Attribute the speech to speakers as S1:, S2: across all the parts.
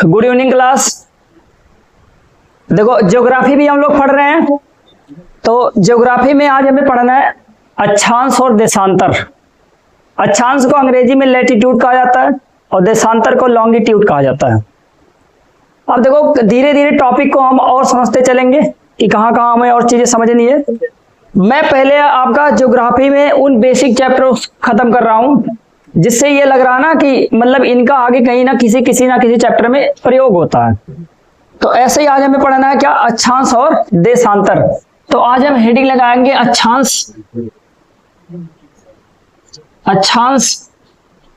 S1: Good evening class. देखो geography भी हम लोग पढ़ रहे हैं, तो ज्योग्राफी में आज हमें पढ़ना है अक्षांश और देशांतर। अक्षांश को अंग्रेजी में लैटिट्यूड कहा जाता है और देशांतर को लॉन्गिट्यूड कहा जाता है। अब देखो धीरे धीरे टॉपिक को हम और समझते चलेंगे कि कहाँ कहाँ हमें और चीजें समझनी है। मैं पहले आपका ज्योग्राफी में उन बेसिक चैप्टर खत्म कर रहा हूँ जिससे ये लग रहा ना कि मतलब इनका आगे कहीं ना किसी चैप्टर में प्रयोग होता है। तो ऐसे ही आज हमें पढ़ना है क्या, अक्षांश और देशांतर। तो आज हम हेडिंग लगाएंगे अक्षांश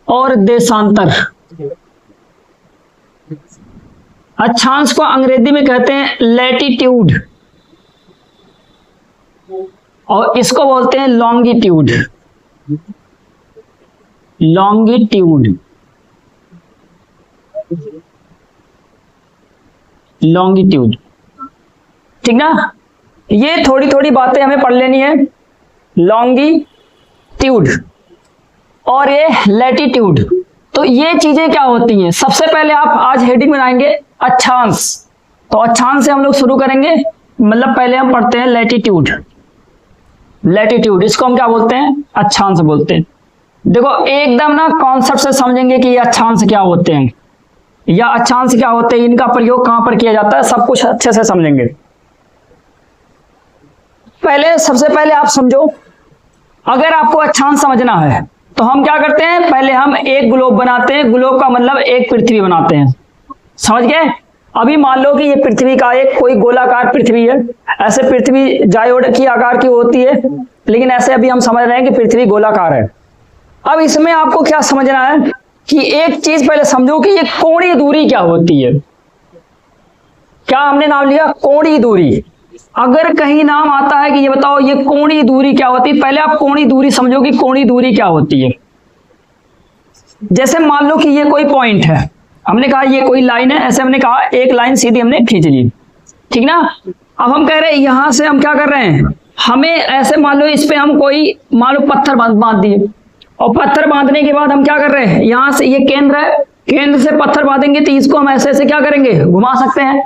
S1: और देशांतर। अक्षांश को अंग्रेजी में कहते हैं लैटिट्यूड और इसको बोलते हैं लॉन्गिट्यूड। लॉन्गिट्यूड ठीक ना। ये थोड़ी थोड़ी बातें हमें पढ़ लेनी है। लॉन्गिट्यूड और ये लैटिट्यूड, तो ये चीजें क्या होती हैं। सबसे पहले आप आज हेडिंग बनाएंगे अक्षांश। तो अक्षांश से हम लोग शुरू करेंगे। मतलब पहले हम पढ़ते हैं लैटिट्यूड, इसको हम क्या बोलते हैं, अक्षांश बोलते हैं। देखो एकदम ना कॉन्सेप्ट से समझेंगे कि ये अक्षांश क्या होते हैं या अक्षांश क्या होते हैं, इनका प्रयोग कहां पर किया जाता है, सब कुछ अच्छे से समझेंगे। सबसे पहले आप समझो, अगर आपको अक्षांश समझना है तो हम क्या करते हैं, पहले हम एक ग्लोब बनाते हैं। ग्लोब का मतलब एक पृथ्वी बनाते हैं, समझ गए। अभी मान लो कि ये पृथ्वी का एक कोई गोलाकार पृथ्वी है। ऐसे पृथ्वी जायोड की आकार की होती है, लेकिन ऐसे अभी हम समझ रहे हैं कि पृथ्वी गोलाकार है। अब इसमें आपको क्या समझना है कि एक चीज पहले समझो कि ये कोणीय दूरी क्या होती है। क्या हमने नाम लिया, कोणीय दूरी। अगर कहीं नाम आता है कि ये बताओ ये कोणीय दूरी क्या होती है, पहले आप कोणीय दूरी समझो कि कोणीय दूरी क्या होती है। जैसे मान लो कि ये कोई पॉइंट है, हमने कहा ये कोई लाइन है, ऐसे हमने कहा एक लाइन सीधी हमने खींच ली, ठीक ना। अब हम कह रहे हैं यहां से हम क्या कर रहे हैं, हमें ऐसे मान लो इस पे हम कोई मान लो पत्थर बांध दिए, और पत्थर बांधने के बाद हम क्या कर रहे हैं, यहां से ये केंद्र है, केंद्र से पत्थर बांधेंगे तो इसको हम ऐसे ऐसे क्या करेंगे, घुमा सकते हैं,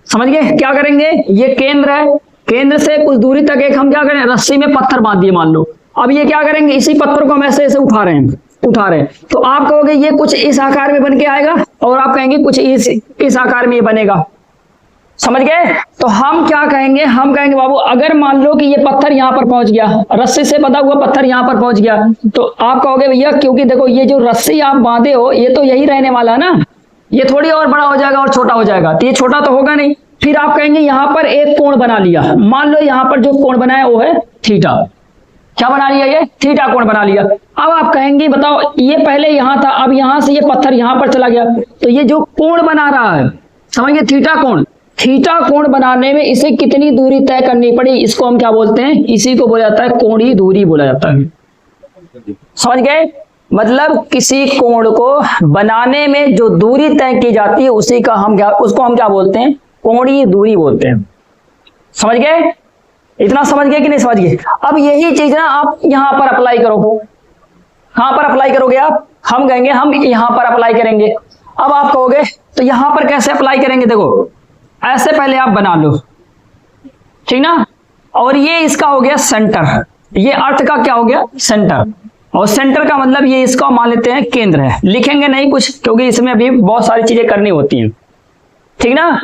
S1: समझ गए। क्या करेंगे, ये केंद्र है, केंद्र से कुछ दूरी तक एक हम क्या करें, रस्सी में पत्थर बांध दिए मान लो। अब ये क्या करेंगे, इसी पत्थर को हम ऐसे ऐसे उठा रहे हैं। तो आप कहोगे ये कुछ इस आकार में बन के आएगा, और आप कहेंगे कुछ इस आकार में ये बनेगा, समझ गए। तो हम क्या कहेंगे, हम कहेंगे बाबू अगर मान लो कि ये पत्थर यहाँ पर पहुंच गया, रस्सी से बंधा हुआ पत्थर यहाँ पर पहुंच गया, तो आप कहोगे भैया क्योंकि देखो ये जो रस्सी आप बांधे हो ये तो यही रहने वाला है ना, ये थोड़ी और बड़ा हो जाएगा और छोटा हो जाएगा, तो ये छोटा तो होगा नहीं। फिर आप कहेंगे यहाँ पर एक कोण बना लिया, मान लो यहाँ पर जो कोण बना है वो है थीटा। क्या बना लिया, ये थीटा कोण बना लिया। अब आप कहेंगे बताओ ये पहले यहाँ था, अब यहाँ से ये पत्थर यहाँ पर चला गया, तो ये जो कोण बना रहा है, समझिए थीटा कोण बनाने में इसे कितनी दूरी तय करनी पड़ी, इसको हम क्या बोलते हैं, इसी को बोला जाता है कोणीय दूरी बोला जाता है, समझ गए। मतलब किसी कोण को बनाने में जो दूरी तय की जाती है उसको हम क्या बोलते हैं, कोणीय दूरी बोलते हैं, समझ गए। इतना समझ गए कि नहीं समझ गए। अब यही चीज ना आप यहां पर अप्लाई करो। कहां पर अप्लाई करोगे आप, हम कहेंगे हम यहां पर अप्लाई करेंगे। अब आप कहोगे तो यहां पर कैसे अप्लाई करेंगे, देखो ऐसे पहले आप बना लो, ठीक ना। और ये इसका हो गया सेंटर, ये अर्थ का क्या हो गया, सेंटर। और सेंटर का मतलब ये इसका मान लेते हैं केंद्र है, लिखेंगे नहीं कुछ क्योंकि इसमें अभी बहुत सारी चीजें करनी होती हैं, ठीक ना।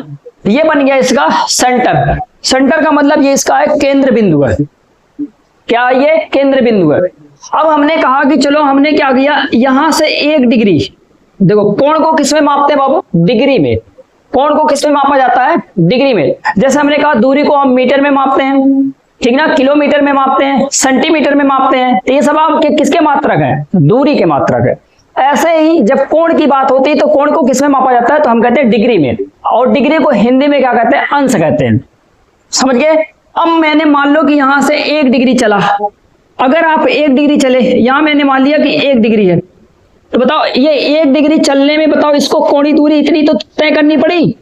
S1: ये बन गया इसका सेंटर। सेंटर का मतलब ये इसका है केंद्र बिंदु है। क्या ये केंद्र बिंदु है। अब हमने कहा कि चलो हमने क्या किया, यहां से 1 डिग्री, देखो कोण को किस में मापते हैं बाबू, डिग्री में। कोण को किस में मापा जाता है, डिग्री में। जैसे हमने कहा दूरी को हम मीटर में मापते हैं, ठीक ना, किलोमीटर में मापते हैं, सेंटीमीटर में मापते हैं, तो ये सब आपके किसके मात्रक है, दूरी के मात्रक है। ऐसे ही जब कोण की बात होती है तो कोण को किस में मापा जाता है, तो हम कहते हैं डिग्री में। और डिग्री को हिंदी में क्या कहते हैं, अंश कहते हैं, समझ गए। अब मैंने मान लो कि यहां से 1 डिग्री चला, अगर आप 1 डिग्री चले, यहां मैंने मान लिया कि 1 डिग्री है, तो बताओ ये 1 डिग्री चलने में बताओ इसको कोणीय दूरी इतनी तो तय करनी पड़ी,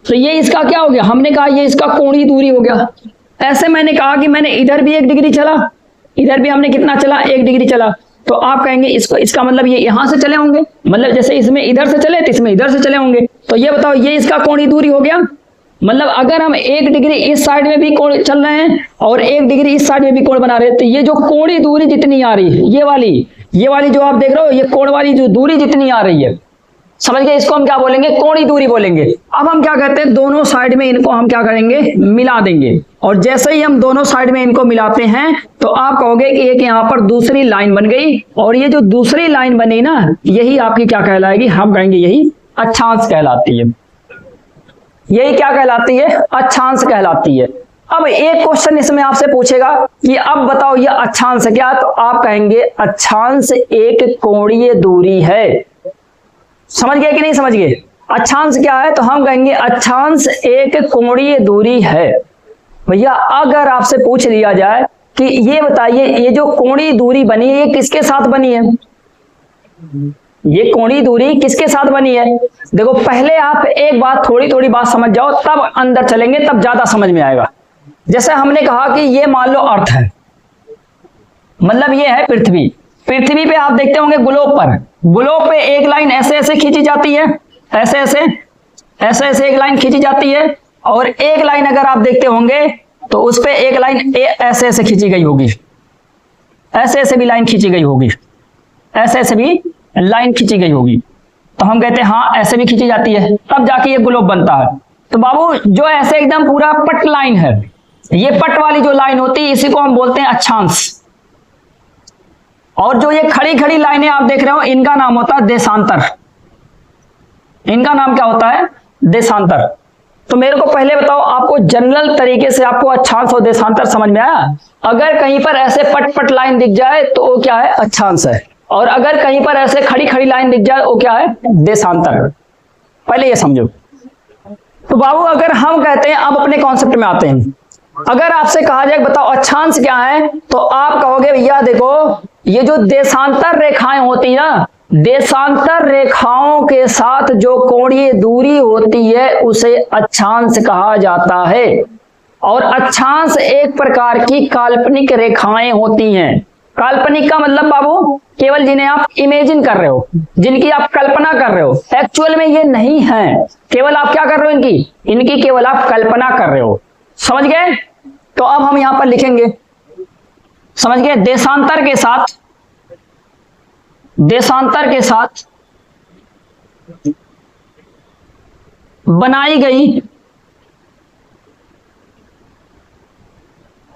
S1: तो ये इसका क्या हो गया, हमने कहा ये इसका कोणीय दूरी हो गया। ऐसे मैंने कहा कि मैंने इधर भी 1 डिग्री चला, इधर भी हमने कितना चला, 1 डिग्री चला, तो आप कहेंगे इसको, इसका मतलब ये यहां से चले होंगे, मतलब जैसे इसमें इधर से चले तो इसमें इधर से चले होंगे। तो ये बताओ ये इसका कोणीय दूरी हो गया। मतलब अगर हम 1 डिग्री इस साइड में भी कोण चल रहे हैं और 1 डिग्री इस साइड में भी कोण बना रहे हैं, तो ये जो कोणीय दूरी जितनी आ रही है, ये वाली जो आप देख रहे हो, ये कोण वाली जो दूरी जितनी आ रही है, समझ गए, इसको हम क्या बोलेंगे, कोणीय दूरी बोलेंगे। अब हम क्या कहते हैं, दोनों साइड में इनको हम क्या करेंगे, मिला देंगे। और जैसे ही हम दोनों साइड में इनको मिलाते हैं तो आप कहोगे कि एक यहाँ पर दूसरी लाइन बन गई, और ये जो दूसरी लाइन बनी ना, यही आपकी क्या कहलाएगी, हम कहेंगे यही अक्षांश कहलाती है। यही क्या कहलाती है, अक्षांश कहलाती है। अब एक क्वेश्चन इसमें आपसे पूछेगा कि अब बताओ ये अक्षांश क्या, तो आप कहेंगे अक्षांश एक कोणीय दूरी है। समझ गए कि नहीं समझ गए, अक्षांश क्या है, तो हम कहेंगे अक्षांश एक कोणीय दूरी है। भैया अगर आपसे पूछ लिया जाए कि ये बताइए ये जो कोणीय दूरी बनी है ये किसके साथ बनी है, ये कोणीय दूरी किसके साथ बनी है। देखो पहले आप एक बात थोड़ी थोड़ी बात समझ जाओ, तब अंदर चलेंगे, तब ज्यादा समझ में आएगा। जैसे हमने कहा कि ये मान लो अर्थ है, मतलब ये है पृथ्वी। पृथ्वी पे आप देखते होंगे ग्लोब पे एक लाइन ऐसे ऐसे खींची जाती है, ऐसे ऐसे एक लाइन खींची जाती है, और एक लाइन अगर आप देखते होंगे तो उस पे एक लाइन ऐसे ऐसे खींची गई होगी, ऐसे ऐसे भी लाइन खींची गई होगी, ऐसे ऐसे भी लाइन खींची गई होगी। तो हम कहते हैं हाँ ऐसे भी खींची जाती है, तब जाके ये ग्लोब बनता है। तो बाबू जो ऐसे एकदम पूरा पट लाइन है, ये पट वाली जो लाइन होती है इसी को हम बोलते हैं अक्षांश। और जो ये खड़ी खड़ी लाइनें आप देख रहे हो इनका नाम होता है देशांतर। इनका नाम क्या होता है, देशांतर। तो मेरे को पहले बताओ, आपको जनरल तरीके से आपको अक्षांश और देशांतर समझ में आया। अगर कहीं पर ऐसे पट पट लाइन दिख जाए तो वो क्या है, अक्षांश है, और अगर कहीं पर ऐसे खड़ी खड़ी लाइन दिख जाए वो क्या है, देशांतर। पहले ये समझो। तो बाबू अगर हम कहते हैं, अब अपने कॉन्सेप्ट में आते हैं, अगर आपसे कहा जाए बताओ अक्षांश क्या है, तो आप कहोगे भैया देखो ये जो देशांतर रेखाएं होती है ना, देशांतर रेखाओं के साथ जो कोणीय दूरी होती है उसे अक्षांश कहा जाता है। और अक्षांश एक प्रकार की काल्पनिक रेखाएं होती हैं। काल्पनिक का मतलब बाबू केवल जिन्हें आप इमेजिन कर रहे हो, जिनकी आप कल्पना कर रहे हो, एक्चुअल में ये नहीं है, केवल आप क्या कर रहे हो, इनकी केवल आप कल्पना कर रहे हो। समझ गए। तो अब हम यहां पर लिखेंगे, समझ गए, देशांतर के साथ बनाई गई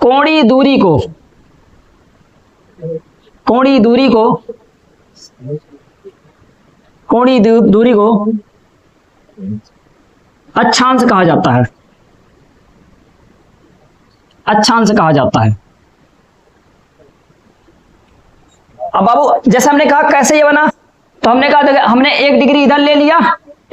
S1: कोणीय दूरी को अक्षांश कहा जाता है। अक्षांश कहा जाता है। अब बाबू जैसे हमने कहा कैसे ये बना, तो हमने कहा हमने 1 डिग्री इधर ले लिया,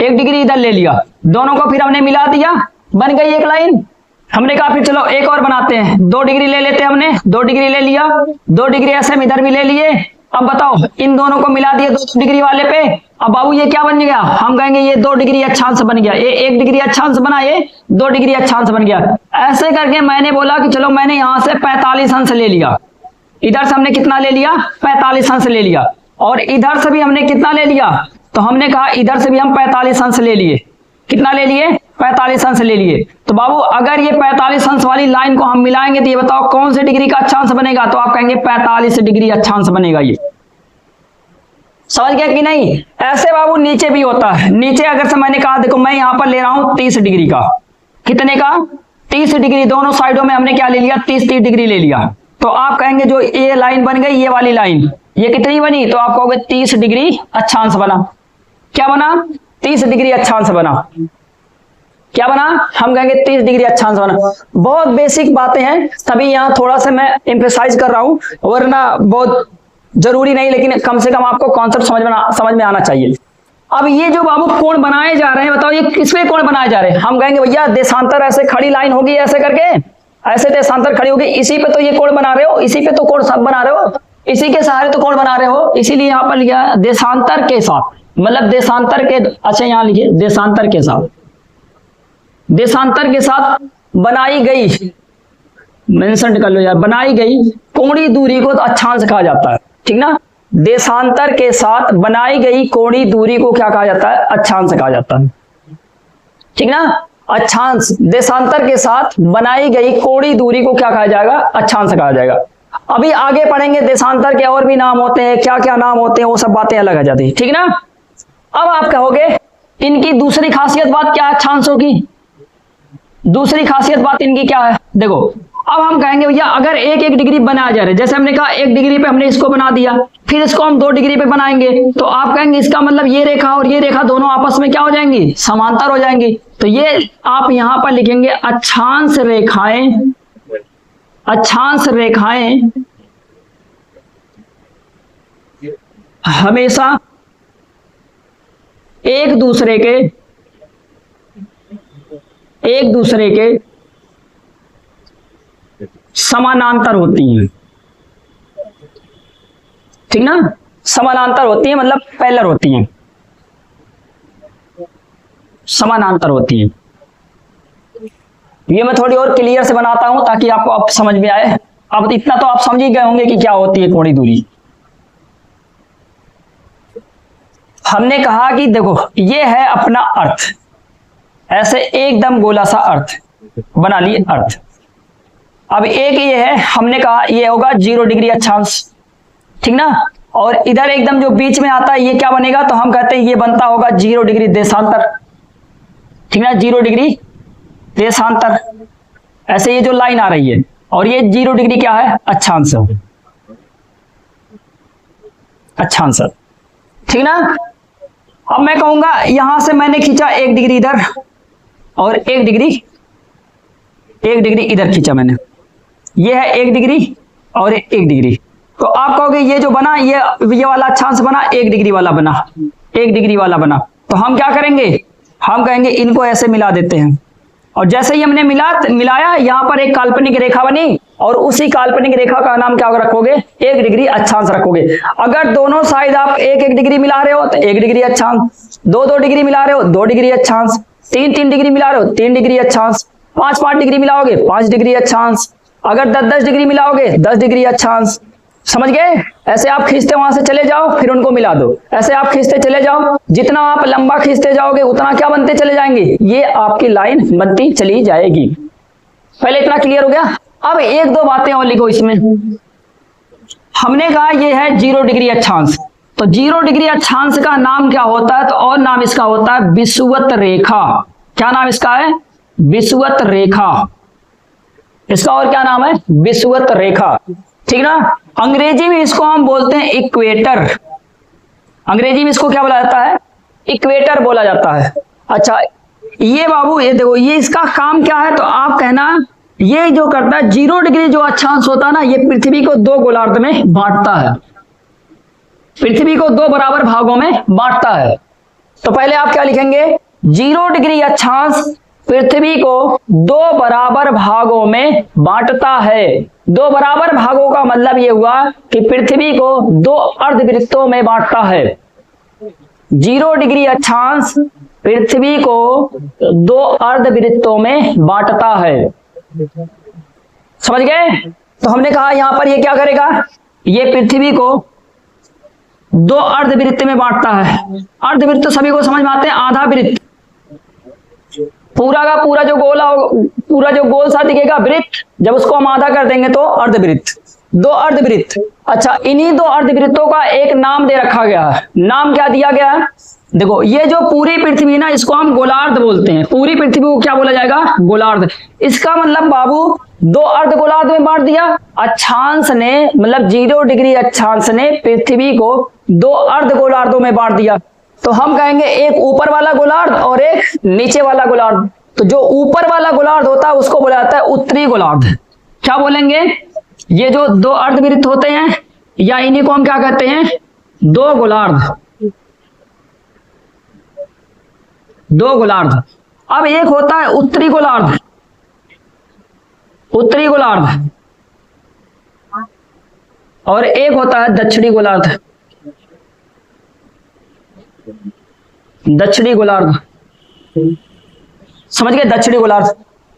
S1: 1 डिग्री इधर ले लिया, दोनों को फिर हमने मिला दिया, बन गई एक लाइन। हमने कहा फिर चलो एक और बनाते हैं, 2 डिग्री ले लेते हैं, हमने 2 डिग्री ले लिया, 2 डिग्री ऐसे हम इधर भी ले लिए। अब बताओ इन दोनों को मिला दिए 2 डिग्री वाले पे। अब बाबू ये क्या बन गया, हम कहेंगे ये 2 डिग्री अक्षांश बन गया, ये 1 डिग्री अक्षांश बना, ये 2 डिग्री अक्षांश बन गया। ऐसे करके मैंने बोला कि चलो मैंने यहां से 45 अंश ले लिया, इधर से हमने कितना ले लिया, 45 अंश ले लिया, और इधर से भी हमने कितना ले लिया, तो हमने कहा इधर से भी हम 45 अंश ले लिए। कितना ले लिए, 45 अंश ले लिए। तो बाबू अगर ये 45 अंश वाली लाइन को हम मिलाएंगे तो ये बताओ कौन से डिग्री का अक्षांश बनेगा, तो आप कहेंगे 45 डिग्री अक्षांश बनेगा। ये समझ गया कि नहीं। ऐसे बाबू नीचे भी होता है। नीचे अगर से मैंने कहा देखो मैं यहां पर ले रहा हूं 30 डिग्री का, कितने का, 30 डिग्री, दोनों साइडों में हमने क्या ले लिया, 30 डिग्री ले लिया। तो आप कहेंगे जो ये लाइन बन गई, ये वाली लाइन, ये कितनी बनी, तो आप कहोगे 30 डिग्री अक्षांश बना। क्या बना, 30 डिग्री अक्षांश बना। क्या बना, हम कहेंगे 30 डिग्री अक्षांश बना। बहुत बेसिक बातें हैं, तभी यहाँ थोड़ा सा मैं एम्फेसाइज कर रहा हूं, वरना बहुत जरूरी नहीं, लेकिन कम से कम आपको कॉन्सेप्ट समझ में आना चाहिए। अब ये जो बाबू कोण बनाए जा रहे हैं, बताओ ये किस पे कोण बनाए जा रहे हैं। हम कहेंगे भैया देशांतर ऐसे खड़ी लाइन होगी, ऐसे करके ऐसे देशांतर खड़ी होगी, इसी पे तो ये कोण बना रहे हो, इसी पे तो कोण सब बना रहे हो, इसी के सहारे तो कोण बना रहे हो। इसीलिए यहाँ पर लिखा देशांतर के साथ, मतलब देशांतर के, अच्छा यहाँ लिखिए देशांतर के साथ, देशांतर के साथ बनाई गई, मेंशन कर लो यार, बनाई गई कोणीय दूरी को तो अक्षांश कहा जाता है, ठीक ना। देशांतर के साथ बनाई गई कोणीय दूरी को क्या कहा जाता है? अक्षांश कहा जाता है। ठीक ना, अक्षांश, देशांतर के साथ बनाई गई कोणीय दूरी को क्या कहा जाएगा? अक्षांश कहा जाएगा। अभी आगे पढ़ेंगे देशांतर के और भी नाम होते हैं, क्या क्या नाम होते हैं, वो सब बातें अलग आ जाती है। ठीक ना, अब आप कहोगे इनकी दूसरी खासियत बात क्या है अक्षांशों की? दूसरी खासियत बात इनकी क्या है? देखो, अब हम कहेंगे भैया अगर एक एक डिग्री बनाया जा रहा है, जैसे हमने कहा 1 डिग्री पे हमने इसको बना दिया, फिर इसको हम 2 डिग्री पे बनाएंगे, तो आप कहेंगे इसका मतलब ये रेखा और ये रेखा दोनों आपस में क्या हो जाएंगी? समांतर हो जाएंगी। तो ये आप यहां पर लिखेंगे अक्षांश रेखाएं, अक्षांश रेखाएं हमेशा एक दूसरे के समानांतर होती हैं। ठीक ना, समानांतर होती हैं मतलब पैरेलल होती हैं, समानांतर होती हैं। ये मैं थोड़ी और क्लियर से बनाता हूं ताकि आपको अब समझ में आए। अब इतना तो आप समझ ही गए होंगे कि क्या होती है कोणीय दूरी। हमने कहा कि देखो ये है अपना अर्थ, ऐसे एकदम गोला सा अर्थ बना लिए अर्थ। अब एक ये है, हमने कहा ये होगा 0 डिग्री अक्षांश। ठीक ना, और इधर एकदम जो बीच में आता है ये क्या बनेगा? तो हम कहते हैं ये बनता होगा 0 डिग्री देशांतर। ठीक ना, 0 डिग्री देशांतर। ऐसे ये जो लाइन आ रही है और ये 0 डिग्री क्या है? अक्षांश, अक्षांश। ठीक ना, अब मैं कहूंगा यहां से मैंने खींचा 1 डिग्री इधर और 1 डिग्री इधर खींचा मैंने, ये है 1 डिग्री और 1 डिग्री। तो आप कहोगे ये जो बना ये वाला अक्षांश बना 1 डिग्री वाला बना, 1 डिग्री वाला बना। तो हम क्या करेंगे? हम कहेंगे इनको ऐसे मिला देते हैं, और जैसे ही हमने मिलाया यहां पर एक काल्पनिक रेखा बनी, और उसी काल्पनिक रेखा का नाम क्या रखोगे? 1 डिग्री अक्षांश रखोगे। अगर दोनों साइड आप 1 डिग्री मिला रहे हो तो 1 डिग्री अक्षांश, 2 डिग्री मिला रहे हो 2 डिग्री अक्षांश, 3 डिग्री मिला रहे हो 3 डिग्री अक्षांश, 5 डिग्री मिलाओगे 5 डिग्री अक्षांश, अगर 10 डिग्री मिलाओगे 10 डिग्री अक्षांश। समझ गए? ऐसे आप खींचते वहां से चले जाओ, फिर उनको मिला दो। ऐसे आप खींचते चले जाओ, जितना आप लंबा खींचते जाओगे उतना क्या बनते चले जाएंगे? ये आपकी लाइन बनती चली जाएगी। पहले इतना क्लियर हो गया। अब 1-2 बातें और लिखो इसमें। हमने कहा ये है 0 डिग्री अक्षांश, तो 0 डिग्री अक्षांश का नाम क्या होता है? तो और नाम इसका होता है विषुवत रेखा। क्या नाम इसका है? विषुवत रेखा। इसका और क्या नाम है? विषुवत रेखा। ठीक ना, अंग्रेजी में इसको हम बोलते हैं इक्वेटर। अंग्रेजी में इसको क्या बोला जाता है? इक्वेटर बोला जाता है। अच्छा, ये बाबू ये देखो, ये इसका काम क्या है? तो आप कहना ये जो करता है 0 डिग्री जो अक्षांश होता है ना, ये पृथ्वी को 2 गोलार्ध में बांटता है, पृथ्वी को 2 बराबर भागों में बांटता है। तो पहले आप क्या लिखेंगे? 0 डिग्री अक्षांश पृथ्वी को 2 बराबर भागों में बांटता है। 2 बराबर भागों का मतलब ये हुआ कि पृथ्वी को 2 अर्धवृत्तों में बांटता है। 0 डिग्री अक्षांश पृथ्वी को 2 अर्धवृत्तों में बांटता है। समझ गए? तो हमने कहा यहां पर ये क्या करेगा? ये पृथ्वी को 2 अर्धवृत्त में बांटता है। अर्धवृत्त तो सभी को समझ में आते हैं, आधा वृत्त, पूरा का पूरा जो गोला पूरा जो गोल सा दिखेगा वृत्त, जब उसको हम आधा कर देंगे तो अर्धवृत्त, 2 अर्धवृत्त। अच्छा, इन्हीं 2 अर्धवृत्तों का एक नाम दे रखा गया है। नाम क्या दिया गया है? देखो, ये जो पूरी पृथ्वी ना, इसको हम गोलार्ध बोलते हैं। पूरी पृथ्वी को क्या बोला जाएगा? गोलार्ध। इसका मतलब बाबू 2 अर्ध गोलार्ध में बांट दिया। अक्षांश ने मतलब 0 डिग्री अक्षांश ने पृथ्वी को 2 अर्ध गोलार्धों में बांट दिया। तो हम कहेंगे एक ऊपर वाला गोलार्ध और एक नीचे वाला गोलार्ध। तो जो ऊपर वाला गोलार्ध होता है उसको बोला जाता है उत्तरी गोलार्ध। क्या बोलेंगे? ये जो 2 अर्धवृत्त होते हैं या इन्हीं को हम क्या कहते हैं? 2 गोलार्ध, 2 गोलार्ध। अब एक होता है उत्तरी गोलार्ध, उत्तरी गोलार्ध, और एक होता है दक्षिणी गोलार्ध, दक्षिणी गोलार्ध। समझ गए? दक्षिणी गोलार्ध।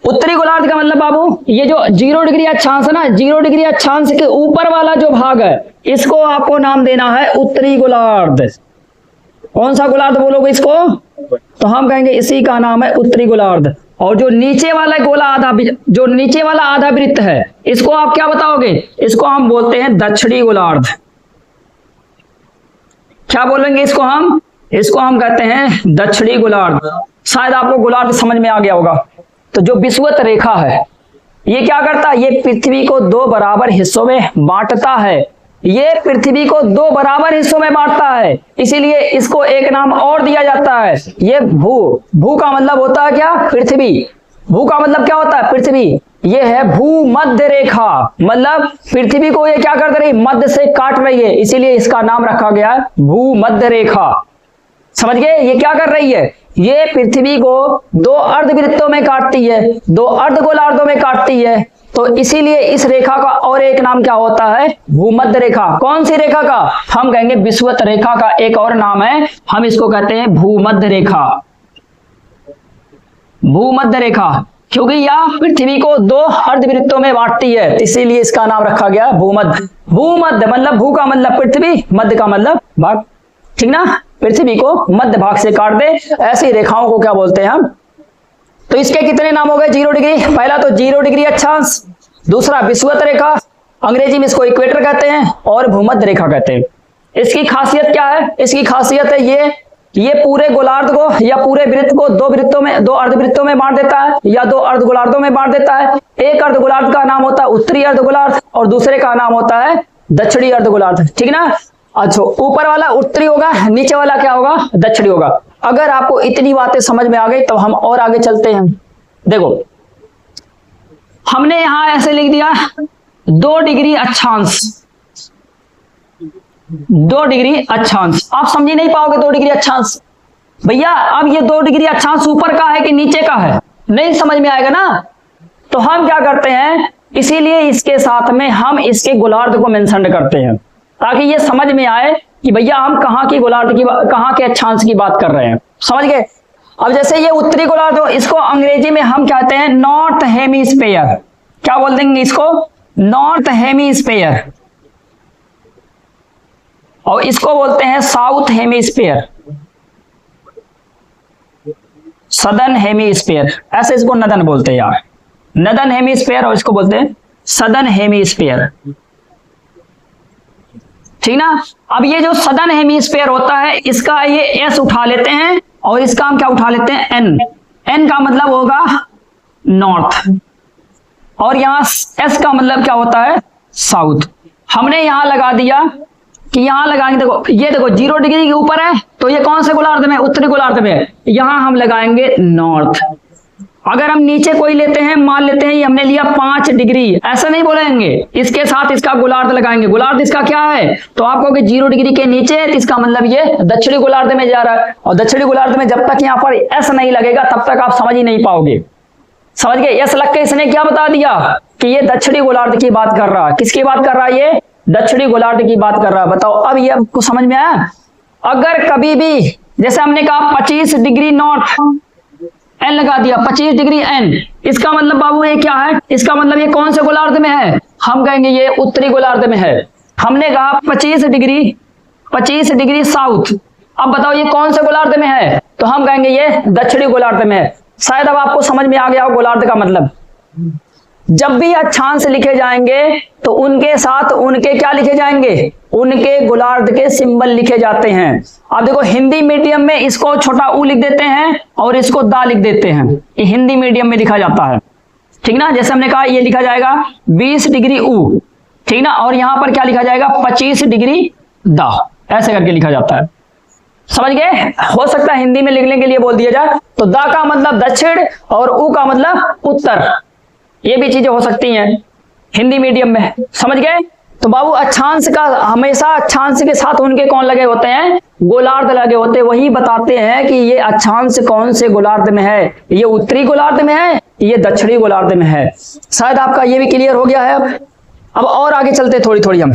S1: उत्तरी गोलार्ध का मतलब बाबू ये जो 0 डिग्री अक्षांश है ना, 0 डिग्री अक्षांश के ऊपर वाला जो भाग है इसको आपको नाम देना है उत्तरी गोलार्ध। कौन सा गोलार्ध बोलोगे इसको? तो हम कहेंगे इसी का नाम है उत्तरी गोलार्ध। और जो नीचे वाला जो नीचे वाला आधा वृत्त है इसको आप क्या बताओगे? इसको हम बोलते हैं दक्षिणी गोलार्ध। क्या बोलेंगे इसको हम? इसको हम कहते हैं दक्षिणी गोलार्ध। शायद आपको गोलार्ध समझ में आ गया होगा। तो जो विषुवत रेखा है ये क्या करता है? ये पृथ्वी को 2 बराबर हिस्सों में बांटता है। ये पृथ्वी को 2 बराबर हिस्सों में बांटता है, इसीलिए इसको एक नाम और दिया जाता है। ये भू का मतलब होता है क्या? पृथ्वी। भू का मतलब क्या होता है? पृथ्वी। ये है भूमध्य रेखा, मतलब पृथ्वी को ये क्या कर रही? मध्य से काट रही है, इसीलिए इसका नाम रखा गया है भूमध्य रेखा। समझ गए? ये क्या कर रही है? ये पृथ्वी को 2 अर्धवृत्तों में काटती है, 2 अर्धगोलार्धों में काटती है। तो इसीलिए इस रेखा का और एक नाम क्या होता है? भूमध्य रेखा। कौन सी रेखा का? हम कहेंगे विषुवत रेखा का एक और नाम है, हम इसको कहते हैं भूमध्य रेखा। भूमध्य रेखा, क्योंकि यह पृथ्वी को 2 अर्धवृत्तों में बांटती है, इसीलिए इसका नाम रखा गया भूमध्य। भूमध्य मतलब भू का मतलब पृथ्वी, मध्य का मतलब भाग, ठीक ना? पृथ्वी को मध्य भाग से काट दे, ऐसी रेखाओं को क्या बोलते हैं हम? तो इसके कितने नाम हो गए? 0 डिग्री। पहला तो 0 डिग्री अक्षांश, दूसरा विषुवत रेखा, अंग्रेजी में इसको इक्वेटर कहते हैं, और भूमध्य रेखा कहते हैं। इसकी खासियत क्या है? इसकी खासियत है ये पूरे गोलार्ध को या पूरे वृत्त को 2 अर्धवृत्तों में बांट देता है या 2 अर्धगोलार्धों में बांट देता है। एक अर्धगोलार्ध का नाम होता है उत्तरी अर्धगोलार्ध और दूसरे का नाम होता है दक्षिणी अर्धगोलार्ध, ठीक ना? अच्छा, ऊपर वाला उत्तरी होगा, नीचे वाला क्या होगा? दक्षिणी होगा। अगर आपको इतनी बातें समझ में आ गई तो हम और आगे चलते हैं। देखो हमने यहां ऐसे लिख दिया 2 डिग्री अक्षांश, 2 डिग्री अक्षांश। आप समझ नहीं पाओगे 2 डिग्री अक्षांश। भैया अब ये 2 डिग्री अक्षांश ऊपर का है कि नीचे का है? नहीं समझ में आएगा ना। तो हम क्या करते हैं, इसीलिए इसके साथ में हम इसके गोलार्ध को मेंशन करते हैं, ताकि ये समझ में आए कि भैया हम कहाँ की गोलार्ध की, कहाँ के अक्षांश की बात कर रहे हैं। समझ गए? अब जैसे ये उत्तरी गोलार्ध हो, इसको अंग्रेजी में हम कहते हैं नॉर्थ हेमिस्फीयर। क्या बोल देंगे इसको? North hemisphere. और इसको बोलते हैं साउथ हेमिस्फीयर, सदर्न हेमिस्फीयर। ऐसे इसको नदन बोलते हैं यार, नदन हेमिस्फीयर, और इसको बोलते हैं सदर्न हेमिस्फीयर, ठीक ना? अब ये जो सदर्न हेमिस्फीयर होता है इसका ये एस उठा लेते हैं और इसका हम क्या उठा लेते हैं? एन। एन का मतलब होगा नॉर्थ और यहां एस का मतलब क्या होता है? साउथ। हमने यहां लगा दिया कि यहां लगाएंगे, देखो ये देखो 0 डिग्री के ऊपर है तो ये कौन से गोलार्ध में? उत्तरी गोलार्ध में। यहां हम लगाएंगे नॉर्थ। अगर हम नीचे कोई लेते हैं, मान लेते हैं ये हमने लिया 5 डिग्री, ऐसा नहीं बोलेंगे, इसके साथ इसका गोलार्ध लगाएंगे। गोलार्ध इसका क्या है? तो आप कहोगे 0 डिग्री के नीचे है, इसका मतलब ये दक्षिणी गोलार्ध में जा रहा है। और दक्षिणी गोलार्ध में जब तक यहाँ पर एस नहीं लगेगा तब तक आप समझ ही नहीं पाओगे। समझ गए? एस लग के इसने क्या बता दिया कि ये दक्षिणी गोलार्ध की बात कर रहा है। किसकी बात कर रहा है? ये दक्षिणी गोलार्ध की बात कर रहा है। बताओ अब ये आपको समझ में आया? अगर कभी भी जैसे हमने कहा 25 डिग्री नॉर्थ, एन लगा दिया, 25 डिग्री एन, इसका मतलब बाबू ये क्या है? इसका मतलब ये कौन से गोलार्ध में है? हम कहेंगे ये उत्तरी गोलार्ध में है। हमने कहा 25 डिग्री साउथ, अब बताओ ये कौन से गोलार्ध में है? तो हम कहेंगे ये दक्षिणी गोलार्ध में है। शायद अब आपको समझ में आ गया हो गोलार्ध का मतलब। जब भी अक्षांश लिखे जाएंगे तो उनके साथ उनके क्या लिखे जाएंगे? उनके गोलार्ध के सिंबल लिखे जाते हैं। अब देखो हिंदी मीडियम में इसको छोटा ऊ लिख देते हैं और इसको दा लिख देते हैं, ये हिंदी मीडियम में लिखा जाता है, ठीक ना? जैसे हमने कहा ये लिखा जाएगा 20 डिग्री ऊ, ठीक ना? और यहां पर क्या लिखा जाएगा? 25 डिग्री दा, ऐसे करके लिखा जाता है। समझ गए? हो सकता है हिंदी में लिखने के लिए बोल दिया जाए तो दा का मतलब दक्षिण और ऊ का मतलब उत्तर, ये भी चीजें हो सकती हैं हिंदी मीडियम में। समझ गए? तो बाबू अक्षांश का हमेशा अक्षांश के साथ उनके कौन लगे होते हैं? गोलार्ध लगे होते हैं। वही बताते हैं कि ये अक्षांश कौन से गोलार्ध में है, ये उत्तरी गोलार्ध में है, ये दक्षिणी गोलार्ध में है। शायद आपका ये भी क्लियर हो गया है। अब और आगे चलते थोड़ी थोड़ी। हम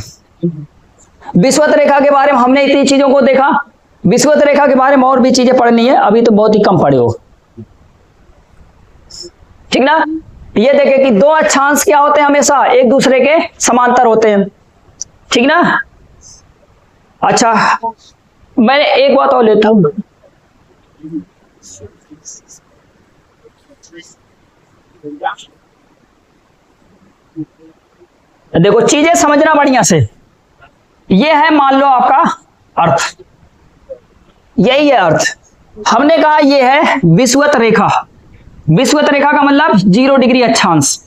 S1: विषुवत रेखा के बारे में हमने इतनी चीजों को देखा, विषुवत रेखा के बारे में और भी चीजें पढ़नी है, अभी तो बहुत ही कम पढ़े हो। ठीक ना। ये देखें कि दो अक्षांश क्या होते हैं, हमेशा एक दूसरे के समांतर होते हैं, ठीक ना। अच्छा, मैं एक बात और लेता हूं, देखो चीजें समझना बढ़िया से। ये है मान लो आपका अर्थ, यही है अर्थ। हमने कहा ये है विषुवत रेखा। विषुवत रेखा का मतलब 0 डिग्री अक्षांश।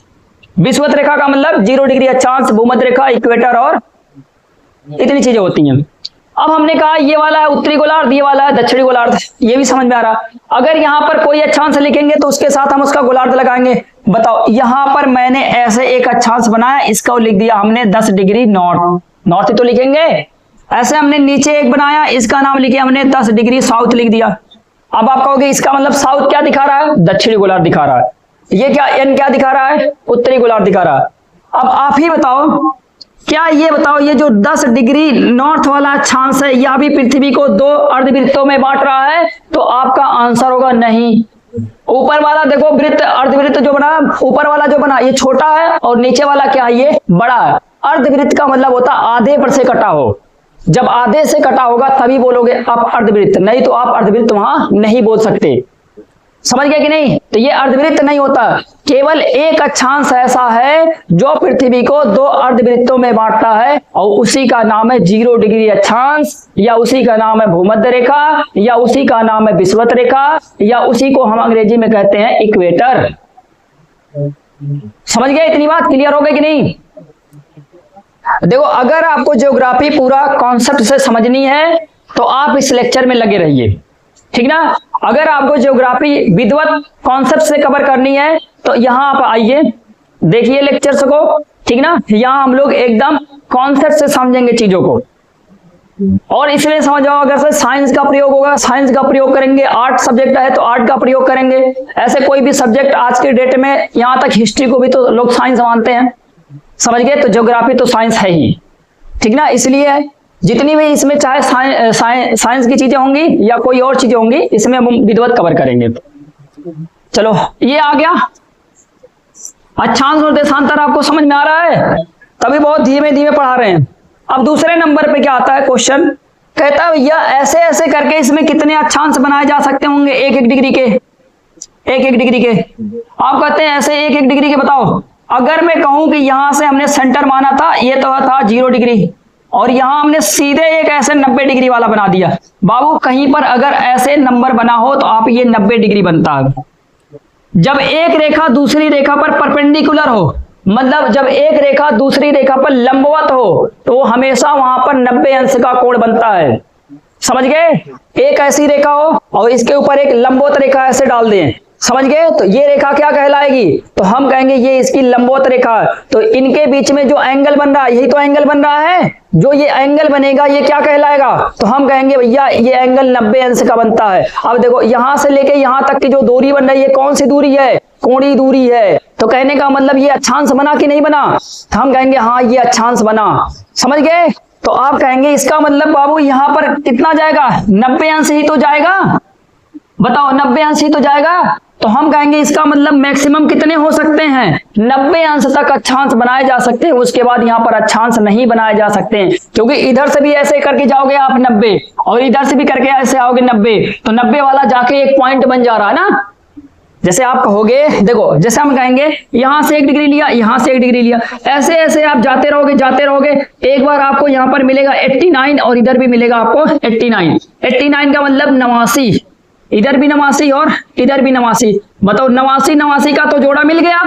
S1: विषुवत रेखा का मतलब 0 डिग्री अक्षांश, भूमध्य रेखा, इक्वेटर और इतनी चीजें होती हैं। अब हमने कहा ये वाला है उत्तरी गोलार्ध, ये वाला है दक्षिणी गोलार्ध, ये भी समझ में आ रहा। अगर यहां पर कोई अक्षांश लिखेंगे तो उसके साथ हम उसका गोलार्ध लगाएंगे। बताओ यहां पर मैंने ऐसे एक अक्षांश बनाया, इसका लिख दिया हमने 10 डिग्री नॉर्थ, नॉर्थ ही तो लिखेंगे। ऐसे हमने नीचे एक बनाया, इसका नाम लिखे हमने 10 डिग्री साउथ लिख दिया। अब आप कहोगे इसका मतलब साउथ क्या दिखा रहा है, दक्षिणी गोलार्ध दिखा रहा है। ये क्या एन क्या दिखा रहा है, उत्तरी गोलार्ध दिखा रहा है। अब आप ही बताओ, क्या ये बताओ ये जो 10 डिग्री नॉर्थ वाला अक्षांश है, यह भी पृथ्वी को 2 अर्धवृत्तों में बांट रहा है? तो आपका आंसर होगा नहीं। ऊपर वाला देखो वृत्त, अर्धवृत्त जो बना, ऊपर वाला जो बना ये छोटा है और नीचे वाला क्या है, ये बड़ा है। अर्धवृत्त का मतलब होता है आधे पर से कटा हो। जब आधे से कटा होगा तभी बोलोगे आप अर्धवृत्त, नहीं तो आप अर्धवृत्त वहां नहीं बोल सकते। समझ गए कि नहीं। तो ये अर्धवृत्त नहीं होता, केवल एक अक्षांश ऐसा है जो पृथ्वी को 2 अर्धवृत्तों में बांटता है और उसी का नाम है 0 डिग्री अक्षांश, या उसी का नाम है भूमध्य रेखा, या उसी का नाम है विषुवत रेखा, या उसी को हम अंग्रेजी में कहते हैं इक्वेटर। समझ गए, इतनी बात क्लियर हो गई कि नहीं। देखो अगर आपको ज्योग्राफी पूरा कॉन्सेप्ट से समझनी है तो आप इस लेक्चर में लगे रहिए, ठीक ना। अगर आपको ज्योग्राफी विधिवत कॉन्सेप्ट से कवर करनी है तो यहां आप आइए, देखिए लेक्चर्स को, ठीक ना। यहां हम लोग एकदम कॉन्सेप्ट से समझेंगे चीजों को, और इसलिए समझ जाओ अगर से साइंस का प्रयोग होगा साइंस का प्रयोग करेंगे, आर्ट सब्जेक्ट है तो आर्ट का प्रयोग करेंगे। ऐसे कोई भी सब्जेक्ट आज के डेट में, यहां तक हिस्ट्री को भी तो लोग साइंस मानते हैं, समझ गए। तो ज्योग्राफी तो साइंस है ही, ठीक ना। इसलिए जितनी भी इसमें चाहे साइंस की चीजें होंगी या कोई और चीजें होंगी, इसमें हम विधिवत कवर करेंगे। चलो ये आ गया अक्षांश और देशांतर, आपको समझ में आ रहा है, तभी बहुत धीमे धीमे पढ़ा रहे हैं। अब दूसरे नंबर पे क्या आता है क्वेश्चन, कहता है भैया ऐसे ऐसे करके इसमें कितने अक्षांश बनाए जा सकते होंगे 1-1 डिग्री के, 1-1 डिग्री के। आप कहते हैं ऐसे 1-1 डिग्री के बताओ। अगर मैं कहूं कि यहां से हमने सेंटर माना था, ये तो था 0 डिग्री, और यहां हमने सीधे एक ऐसे 90 डिग्री वाला बना दिया। बाबू कहीं पर अगर ऐसे नंबर बना हो तो आप ये 90 डिग्री बनता है। जब एक रेखा दूसरी रेखा पर परपेंडिकुलर हो, मतलब जब एक रेखा दूसरी रेखा पर लंबवत हो, तो हमेशा वहां पर 90 अंश का कोण बनता है। समझ गए। एक ऐसी रेखा हो और इसके ऊपर एक लंबवत रेखा ऐसे डाल दें, समझ गए, तो ये रेखा क्या कहलाएगी, तो हम कहेंगे ये इसकी लंबवत रेखा है। तो इनके बीच में जो एंगल बन रहा है, यही तो एंगल बन रहा है, जो ये एंगल बनेगा ये क्या कहलाएगा, तो हम कहेंगे भैया ये एंगल 90 अंश का बनता है। अब देखो यहां से लेके यहां तक की जो दूरी बन रही है, कौन सी दूरी है, कोणीय दूरी है। तो कहने का मतलब ये अक्षांश बना कि नहीं बना, तो हम कहेंगे हाँ ये अक्षांश बना। समझ गए। तो आप कहेंगे इसका मतलब बाबू यहां पर कितना जाएगा, 90 अंश ही तो जाएगा। बताओ 90 अंश ही तो जाएगा। तो हम कहेंगे इसका मतलब मैक्सिमम कितने हो सकते हैं, 90 अंश तक अक्षांश बनाए जा सकते हैं। उसके बाद यहाँ पर अक्षांश नहीं बनाए जा सकते हैं, क्योंकि इधर से भी ऐसे करके जाओगे आप 90 और इधर से भी करके ऐसे आओगे 90, तो 90 वाला जाके एक पॉइंट बन जा रहा है ना। जैसे आप कहोगे, देखो जैसे हम कहेंगे यहां से 1 डिग्री लिया, यहां से 1 डिग्री लिया, ऐसे ऐसे आप जाते रहोगे, एक बार आपको यहां पर मिलेगा 89 और इधर भी मिलेगा आपको 89 का मतलब 89, इधर भी 89 और इधर भी 89। बताओ 89 का तो जोड़ा मिल गया।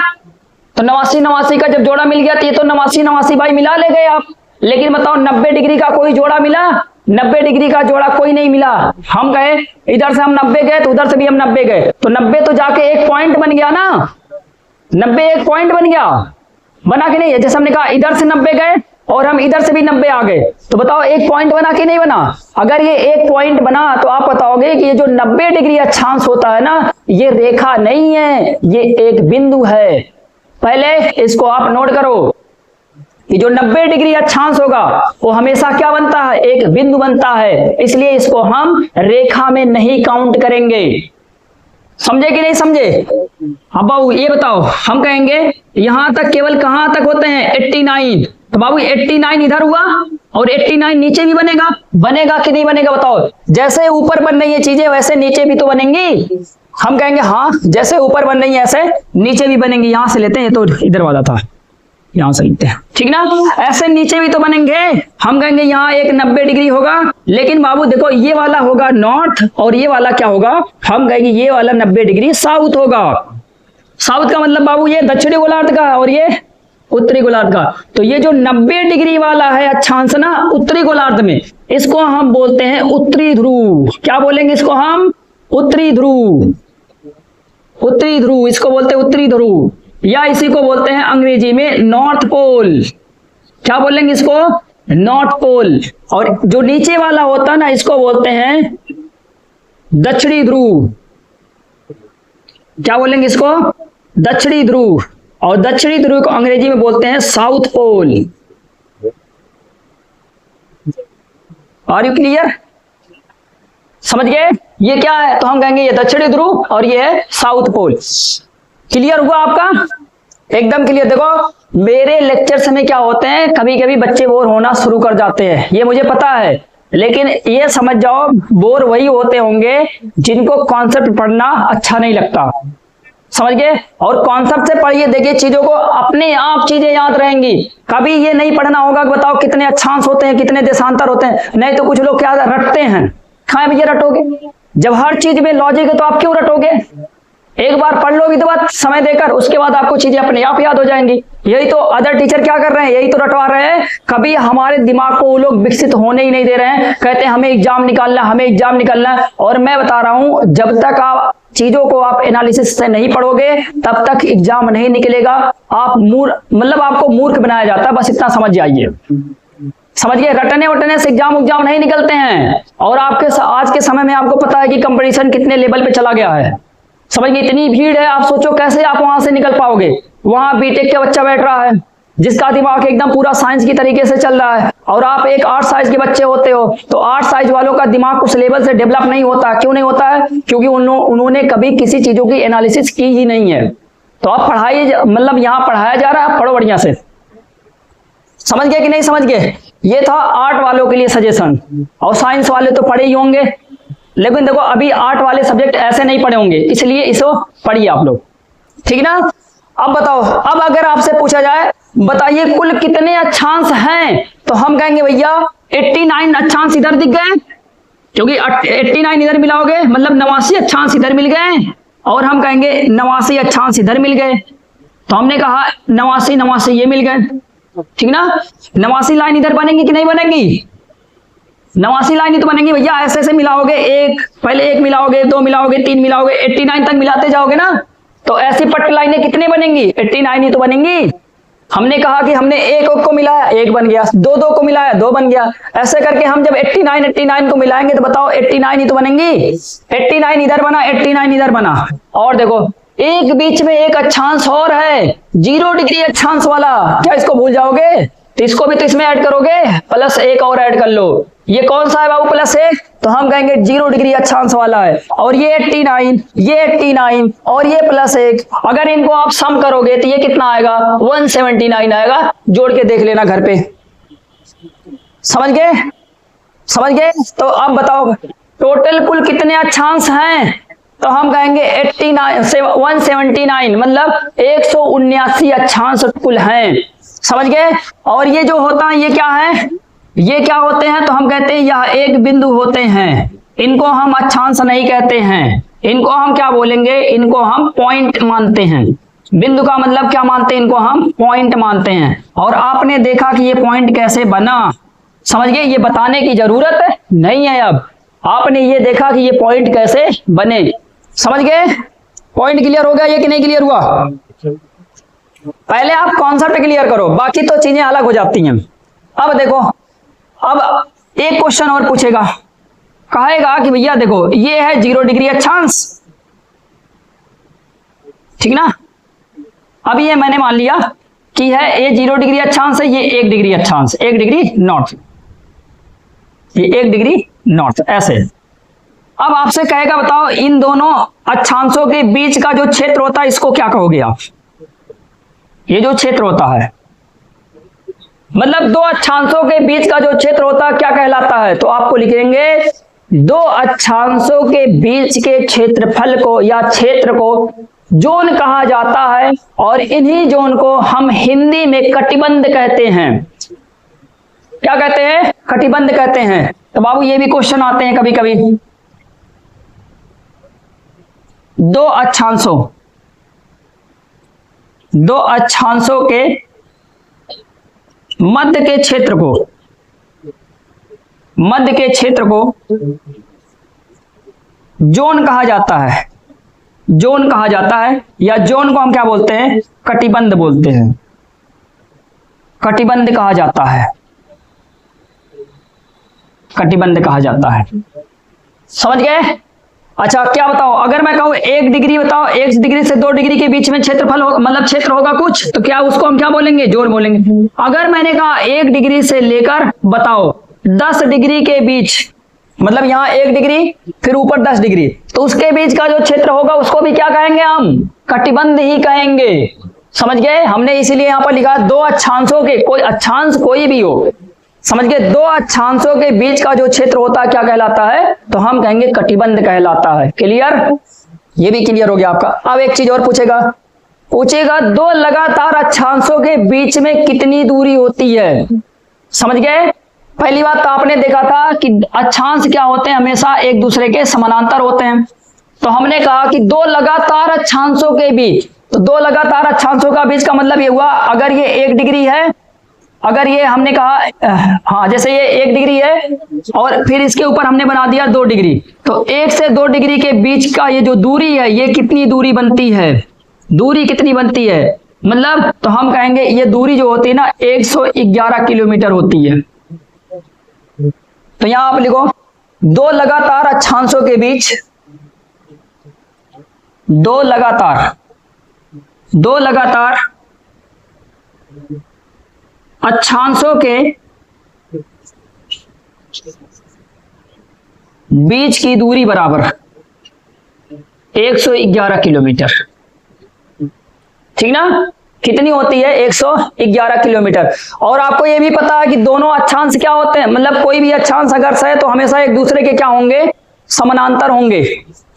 S1: तो 89 का जब जोड़ा मिल गया तो ये तो 89 भाई मिला ले गए आप। लेकिन बताओ 90 डिग्री का कोई जोड़ा मिला, 90 डिग्री का जोड़ा कोई नहीं मिला। हम गए इधर से हम 90 गए तो उधर से भी हम 90 गए, तो 90 तो जाके एक पॉइंट बन गया ना, 90 एक पॉइंट बन गया, बना कि नहीं। जैसे हमने कहा इधर से 90 गए और हम इधर से भी 90 आ गए, तो बताओ एक पॉइंट बना कि नहीं बना। अगर ये एक पॉइंट बना तो आप बताओगे कि ये जो 90 डिग्री अक्षांश होता है ना, ये रेखा नहीं है, ये एक बिंदु है। पहले इसको आप नोट करो कि जो 90 डिग्री अक्षांश होगा वो हमेशा क्या बनता है, एक बिंदु बनता है। इसलिए इसको हम रेखा में नहीं काउंट करेंगे। समझे कि नहीं समझे? अब बाबू ये बताओ, हम कहेंगे यहां तक केवल कहां तक होते हैं 89, तो बाबू 89 इधर हुआ और 89 नीचे भी बनेगा, बनेगा कि नहीं बनेगा बताओ? जैसे ऊपर बन रही है चीजें वैसे नीचे भी तो बनेंगी। हम कहेंगे हाँ, जैसे ऊपर बन रही है ऐसे नीचे भी बनेंगी। यहां से लेते हैं, ये तो इधर वाला था, यहां से लेते हैं, ठीक ना? ऐसे नीचे भी तो बनेंगे। हम कहेंगे यहाँ एक 90 डिग्री होगा, लेकिन बाबू देखो ये वाला होगा नॉर्थ और ये वाला क्या होगा? हम कहेंगे ये वाला 90 डिग्री साउथ होगा। साउथ का मतलब बाबू ये दक्षिणी गोलार्ध का और ये उत्तरी गोलार्ध का। तो ये जो 90 डिग्री वाला है अक्षांश ना उत्तरी गोलार्ध में, इसको हम बोलते हैं उत्तरी ध्रुव। क्या बोलेंगे इसको हम? उत्तरी ध्रुव। उत्तरी ध्रुव इसको बोलते हैं उत्तरी ध्रुव, या इसी को बोलते हैं अंग्रेजी में नॉर्थ पोल। क्या बोलेंगे इसको? North pole. और जो नीचे वाला होता है ना इसको बोलते हैं दक्षिणी ध्रुव। क्या बोलेंगे इसको? दक्षिणी ध्रुव। और दक्षिणी ध्रुव को अंग्रेजी में बोलते हैं south pole. Are you clear? समझ गए ये क्या है? तो हम कहेंगे ये दक्षिणी ध्रुव और ये है साउथ पोल। क्लियर हुआ आपका? एकदम क्लियर। देखो मेरे लेक्चर्स में क्या होते हैं, कभी कभी बच्चे बोर होना शुरू कर जाते हैं, ये मुझे पता है, लेकिन ये समझ जाओ बोर वही होते होंगे जिनको कॉन्सेप्ट पढ़ना अच्छा नहीं लगता। समझ गए? और कॉन्सेप्ट से पढ़िए, देखिए चीजों को अपने आप चीजें याद रहेंगी। कभी ये नहीं पढ़ना होगा कि बताओ कितने अक्षांश होते हैं, कितने देशांतर होते हैं। नहीं तो कुछ लोग क्या रटते हैं। कहाँ भैया रटोगे? जब हर चीज में लॉजिक है तो आप क्यों रटोगे? एक बार पढ़ लोगी तो बात समय देकर, उसके बाद आपको चीजें अपने आप याद हो जाएंगी। यही तो अदर टीचर क्या कर रहे हैं, यही तो रटवा रहे हैं। कभी हमारे दिमाग को वो लोग विकसित होने ही नहीं दे रहे हैं। कहते हैं हमें एग्जाम निकालना, हमें एग्जाम निकालना। और मैं बता रहा हूं जब तक आप चीजों को आप एनालिसिस से नहीं पढ़ोगे तब तक एग्जाम नहीं निकलेगा। आप मतलब आपको मूर्ख बनाया जाता है, बस इतना समझ जाइए। समझ गए? रटने वटने से एग्जाम नहीं निकलते हैं। और आपके आज के समय में आपको पता है कि कंपटीशन कितने लेवल पे चला गया है। समझ गए? इतनी भीड़ है, आप सोचो कैसे आप वहां से निकल पाओगे। वहां बीटेक का बच्चा बैठ रहा है जिसका दिमाग एकदम पूरा साइंस की तरीके से चल रहा है, और आप एक आर्ट साइज के बच्चे होते हो, तो आर्ट साइज वालों का दिमाग उस लेवल से डेवलप नहीं होता। क्यों नहीं होता है? क्योंकि उन्होंने कभी किसी चीजों की एनालिसिस की ही नहीं है। तो आप पढ़ाई, मतलब यहाँ पढ़ाया जा रहा है, पढ़ो बढ़िया से। समझ गए कि नहीं समझ गए? ये था आर्ट वालों के लिए सजेशन। और साइंस वाले तो पढ़े ही होंगे, लेकिन देखो अभी आर्ट वाले सब्जेक्ट ऐसे नहीं पढ़े होंगे, इसलिए इसको पढ़िए आप लोग, ठीक ना? अब बताओ, अब अगर आपसे पूछा जाए बताइए कुल कितने अक्षांश हैं, तो हम कहेंगे भैया 89 अक्षांश इधर दिख गए, क्योंकि 89 इधर मिलाओगे मतलब 89 अक्षांश इधर मिल गए, और हम कहेंगे 89 अक्षांश इधर मिल गए। तो हमने कहा 89 ये मिल गए, ठीक ना? 89 लाइन इधर बनेंगी कि नहीं बनेंगी? 89 लाइन ही तो बनेंगी भैया। ऐसे ऐसे मिलाओगे, पहले एक मिलाओगे, 2 मिलाओगे, 3 मिलाओगे, 89 तक मिलाते जाओगे ना, तो ऐसी पट्ट लाइनें कितनी बनेंगी? 89 ही तो बनेंगी। हमने कहा कि हमने एक को मिलाया 1 बन गया, 2 को मिलाया 2 बन गया। ऐसे करके हम जब 89 को मिलाएंगे तो बताओ 89 ही तो बनेंगी। 89 इधर बना, 89 इधर बना। और देखो एक बीच में एक अक्षांश और है, 0 डिग्री अक्षांश वाला। क्या इसको भूल जाओगे? तो इसको भी तो इसमें ऐड करोगे, प्लस 1 और ऐड कर लो। ये कौन सा है बाबू? +1। तो हम कहेंगे 0 डिग्री अक्षांश वाला है। और ये 89, ये 89 और ये +1, अगर इनको आप सम करोगे तो ये कितना आएगा? 179 आएगा। जोड़ के देख लेना घर पे। समझ गए? समझ गए? तो अब बताओ टोटल कुल कितने अक्षांश हैं? तो हम कहेंगे 179, मतलब 179 अक्षांश कुल हैं। समझ गए? और ये जो होता है ये क्या है? ये क्या होते हैं? तो हम कहते हैं यह एक बिंदु होते हैं। इनको हम अक्षांश नहीं कहते हैं, इनको हम क्या बोलेंगे? इनको हम पॉइंट मानते हैं। बिंदु का मतलब क्या मानते हैं? इनको हम पॉइंट मानते हैं। और आपने देखा कि ये पॉइंट कैसे बना। समझ गए? ये बताने की जरूरत नहीं है। अब आपने ये देखा कि ये पॉइंट कैसे बने। समझ गए? पॉइंट क्लियर हो गया ये कि नहीं क्लियर हुआ? पहले आप कॉन्सेप्ट क्लियर करो, बाकी तो चीजें अलग हो जाती हैं। अब देखो, अब एक क्वेश्चन और पूछेगा, कहेगा कि भैया देखो ये है 0 डिग्री अक्षांश, ठीक ना? अब ये मैंने मान लिया कि है ये 0 डिग्री अक्षांश है, ये 1 डिग्री अक्षांश, 1 डिग्री नॉर्थ, ये 1 डिग्री नॉर्थ, ऐसे अब आपसे कहेगा बताओ इन दोनों अक्षांशों के बीच का जो क्षेत्र होता है इसको क्या कहोगे आप? ये जो क्षेत्र होता है मतलब दो अक्षांशों के बीच का जो क्षेत्र होता है क्या कहलाता है? तो आपको लिखेंगे दो अक्षांशों के बीच के क्षेत्रफल को या क्षेत्र को जोन कहा जाता है और इन्हीं जोन को हम हिंदी में कटिबंध कहते हैं। क्या कहते हैं? कटिबंध कहते हैं। तो बाबू ये भी क्वेश्चन आते हैं कभी कभी। दो अक्षांशों के मध्य के क्षेत्र को जोन कहा जाता है। जोन कहा जाता है या जोन को हम क्या बोलते हैं? कटिबंध बोलते हैं। कटिबंध कहा जाता है। कटिबंध कहा जाता है। समझ गए? अच्छा क्या बताओ अगर मैं कहूं 1 डिग्री बताओ 1 डिग्री से 2 डिग्री के बीच में क्षेत्रफल हो मतलब क्षेत्र होगा कुछ, तो क्या उसको हम क्या बोलेंगे? जोन बोलेंगे। अगर मैंने कहा 1 डिग्री से लेकर बताओ 10 डिग्री के बीच मतलब यहां 1 डिग्री फिर ऊपर 10 डिग्री तो उसके बीच का जो क्षेत्र होगा उसको भी क्या कहेंगे? हम कटिबंध ही कहेंगे। समझ गए? हमने इसीलिए यहां पर लिखा दो अक्षांशों के, कोई अक्षांश कोई भी हो, समझ गए, दो अक्षांशों के बीच का जो क्षेत्र होता है क्या कहलाता है? तो हम कहेंगे कटिबंध कहलाता है। क्लियर? ये भी क्लियर हो गया आपका। अब एक चीज और पूछेगा दो लगातार अक्षांशों के बीच में कितनी दूरी होती है? समझ गए? पहली बात तो आपने देखा था कि अक्षांश क्या होते हैं? हमेशा एक दूसरे के समानांतर होते हैं। तो हमने कहा कि दो लगातार अक्षांशों के बीच, तो दो लगातार अक्षांशों का बीच का मतलब ये हुआ अगर ये 1 डिग्री है, अगर ये हमने कहा हाँ जैसे ये 1 डिग्री है और फिर इसके ऊपर हमने बना दिया 2 डिग्री, तो 1 से 2 डिग्री के बीच का ये जो दूरी है ये कितनी दूरी बनती है? दूरी कितनी बनती है मतलब? तो हम कहेंगे ये दूरी जो होती है ना 111 किलोमीटर होती है। तो यहां आप लिखो दो लगातार अक्षांशों के बीच, दो लगातार अक्षांशों के बीच की दूरी बराबर 111 किलोमीटर। ठीक ना? कितनी होती है? 111 किलोमीटर। और आपको यह भी पता है कि दोनों अक्षांश क्या होते हैं मतलब कोई भी अक्षांश अगर है तो हमेशा एक दूसरे के क्या होंगे? समानांतर होंगे।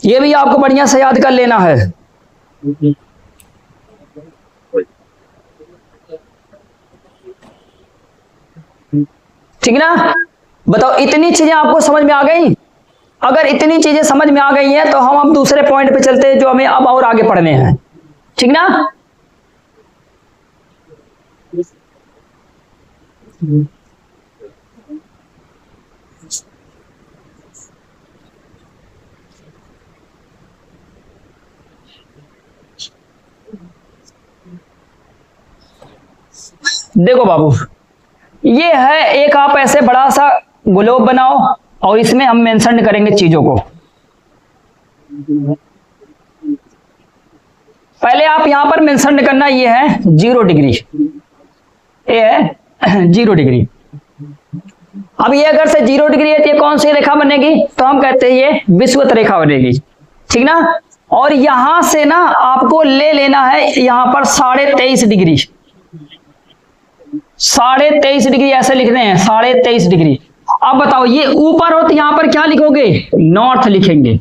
S1: ये भी आपको बढ़िया से याद कर लेना है। ठीक ना? बताओ इतनी चीजें आपको समझ में आ गई? अगर इतनी चीजें समझ में आ गई हैं तो हम अब दूसरे पॉइंट पे चलते हैं जो हमें अब और आगे पढ़ने हैं। ठीक ना? देखो बाबू ये है एक, आप ऐसे बड़ा सा ग्लोब बनाओ और इसमें हम मेंशन करेंगे चीजों को। पहले आप यहां पर मेंशन करना, ये है 0 डिग्री, ये है 0 डिग्री। अब ये अगर से 0 डिग्री है तो ये कौन सी रेखा बनेगी? तो हम कहते हैं ये विषुवत रेखा बनेगी। ठीक ना? और यहां से ना आपको ले लेना है यहां पर 23.5 डिग्री, 23.5 डिग्री ऐसे लिखने हैं, 23.5 डिग्री। अब बताओ ये ऊपर हो तो यहां पर क्या लिखोगे? नॉर्थ लिखेंगे।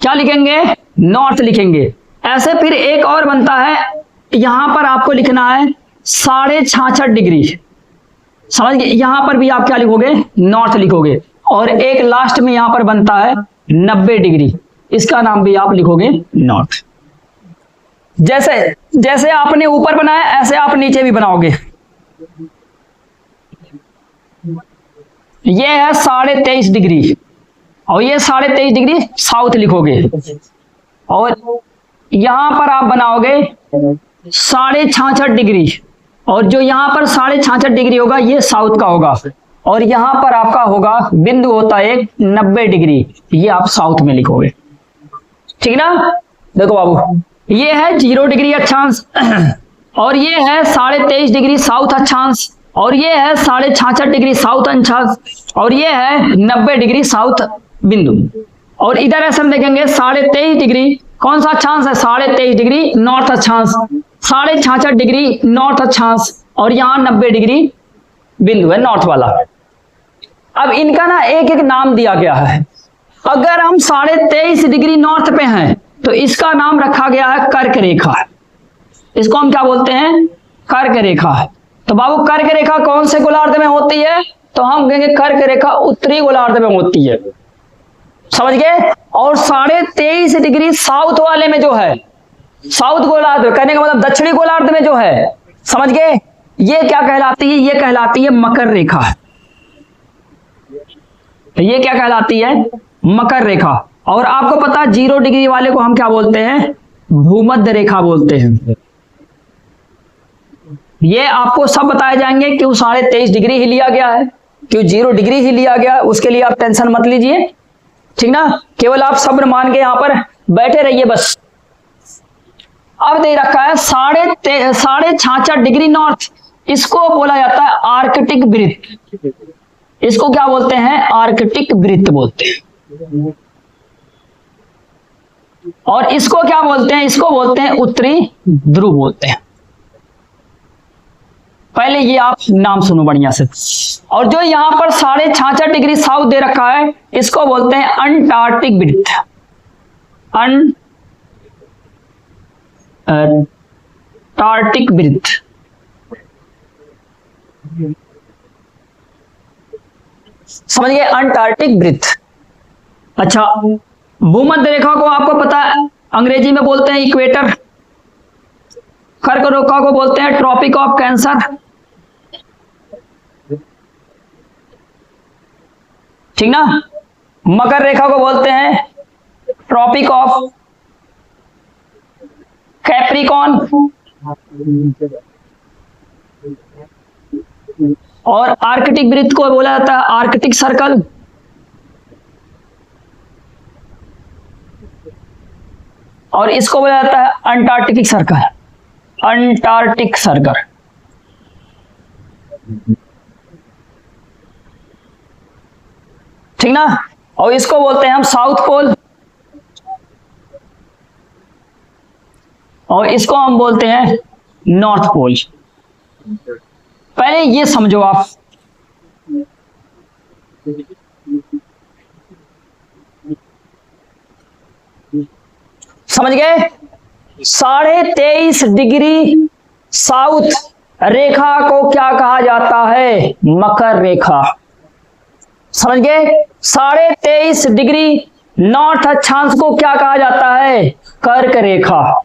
S1: क्या लिखेंगे? नॉर्थ लिखेंगे। ऐसे फिर एक और बनता है, यहां पर आपको लिखना है 66.5 डिग्री। समझ गए? यहां पर भी आप क्या लिखोगे? नॉर्थ लिखोगे। और एक लास्ट में यहां पर बनता है 90 डिग्री, इसका नाम भी आप लिखोगे नॉर्थ। जैसे जैसे आपने ऊपर बनाया ऐसे आप नीचे भी बनाओगे। ये है 23.5 डिग्री और ये 23.5 डिग्री साउथ लिखोगे। और यहां पर आप बनाओगे 66.5 डिग्री और जो यहां पर 66.5 डिग्री होगा ये साउथ का होगा। और यहां पर आपका होगा बिंदु होता है 90 डिग्री, ये आप साउथ में लिखोगे। ठीक ना? देखो बाबू ये है 0 डिग्री अक्षांश और ये है 23.5 डिग्री साउथ अक्षांश और ये है 66.5 डिग्री साउथ अक्षांश और ये है 90 डिग्री साउथ बिंदु। और इधर ऐसे हम देखेंगे 23.5 डिग्री, कौन सा अक्षांश है? 23.5 डिग्री नॉर्थ अक्षांश, 66.5 डिग्री नॉर्थ अक्षांश, और यहाँ 90 डिग्री बिंदु है नॉर्थ वाला। अब इनका ना एक एक नाम दिया गया है। अगर हम 23.5 डिग्री नॉर्थ पे हैं तो इसका नाम रखा गया है कर्क रेखा। इसको हम क्या बोलते हैं? कर्क रेखा। तो बाबू कर्क रेखा कौन से गोलार्ध में होती है? तो हम कहेंगे कर्क रेखा उत्तरी गोलार्ध में होती है, समझ गए। और 23.5 डिग्री साउथ वाले में जो है, साउथ गोलार्ध कहने का मतलब दक्षिणी गोलार्ध में जो है, समझ गए, ये क्या कहलाती है? ये कहलाती है मकर रेखा। ये क्या कहलाती है? मकर रेखा। और आपको पता है 0 डिग्री वाले को हम क्या बोलते हैं? भूमध्य रेखा बोलते हैं। ये आपको सब बताए जाएंगे क्यों 23.5 डिग्री ही लिया गया है, क्यों 0 डिग्री ही लिया गया, उसके लिए आप टेंशन मत लीजिए, ठीक ना। केवल आप सब्र मान के यहां पर बैठे रहिए बस। अब दे रखा है 66.5 डिग्री नॉर्थ, इसको बोला जाता है आर्कटिक वृत्त। इसको क्या बोलते हैं? आर्कटिक वृत्त बोलते हैं। और इसको क्या बोलते हैं? इसको बोलते हैं उत्तरी ध्रुव बोलते हैं। पहले ये आप नाम सुनो बढ़िया से। और जो यहां पर 66.5 डिग्री साउथ दे रखा है, इसको बोलते हैं अंटार्कटिक वृत्त। अंटार्कटिक वृत्त, समझ गए? अंटार्कटिक वृत्त। अच्छा, भूमध्य रेखा को आपको पता है अंग्रेजी में बोलते हैं इक्वेटर, कर्क रेखा को बोलते हैं ट्रॉपिक ऑफ कैंसर, ठीक ना। मकर रेखा को बोलते हैं ट्रॉपिक ऑफ कैप्रिकॉन, और आर्कटिक वृत्त को बोला जाता है आर्कटिक सर्कल। और इसको बोला जाता है अंटार्कटिक सर्कल। अंटार्कटिक सर्कल, ठीक ना। और इसको बोलते हैं हम साउथ पोल, और इसको हम बोलते हैं नॉर्थ पोल। पहले ये समझो आप, समझ गए? 23.5 डिग्री साउथ रेखा को क्या कहा जाता है? मकर रेखा, समझ गए? 23.5 डिग्री नॉर्थ अक्षांश को क्या कहा जाता है? कर्क रेखा,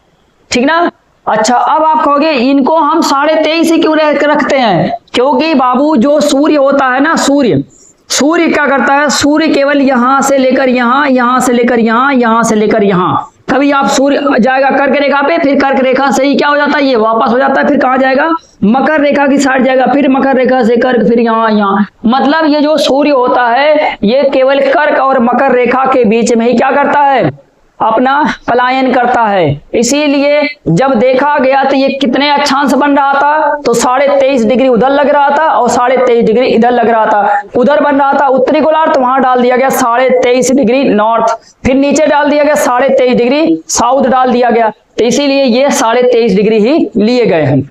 S1: ठीक ना। अच्छा, अब आप कहोगे इनको हम 23.5 ही क्यों रखते हैं? क्योंकि बाबू जो सूर्य होता है ना, सूर्य क्या करता है? सूर्य केवल यहां से लेकर यहां, यहां से लेकर यहां, यहां से लेकर यहां, कभी आप सूर्य जाएगा कर्क रेखा पे, फिर कर्क रेखा से ही क्या हो जाता है? ये वापस हो जाता है, फिर कहां जाएगा? मकर रेखा की साइड जाएगा, फिर मकर रेखा से कर्क, फिर यहां। मतलब ये जो सूर्य होता है ये केवल कर्क और मकर रेखा के बीच में ही क्या करता है? अपना पलायन करता है। इसीलिए जब देखा गया तो ये कितने अक्षांश बन रहा था? तो 23.5 डिग्री उधर लग रहा था और 23.5 डिग्री इधर लग रहा था। उधर बन रहा था उत्तरी गोलार्ध, तो वहां डाल दिया गया 23.5 डिग्री नॉर्थ, फिर नीचे डाल दिया गया 23.5 डिग्री साउथ डाल दिया गया। तो इसीलिए ये 23.5 डिग्री ही लिए गए हैं।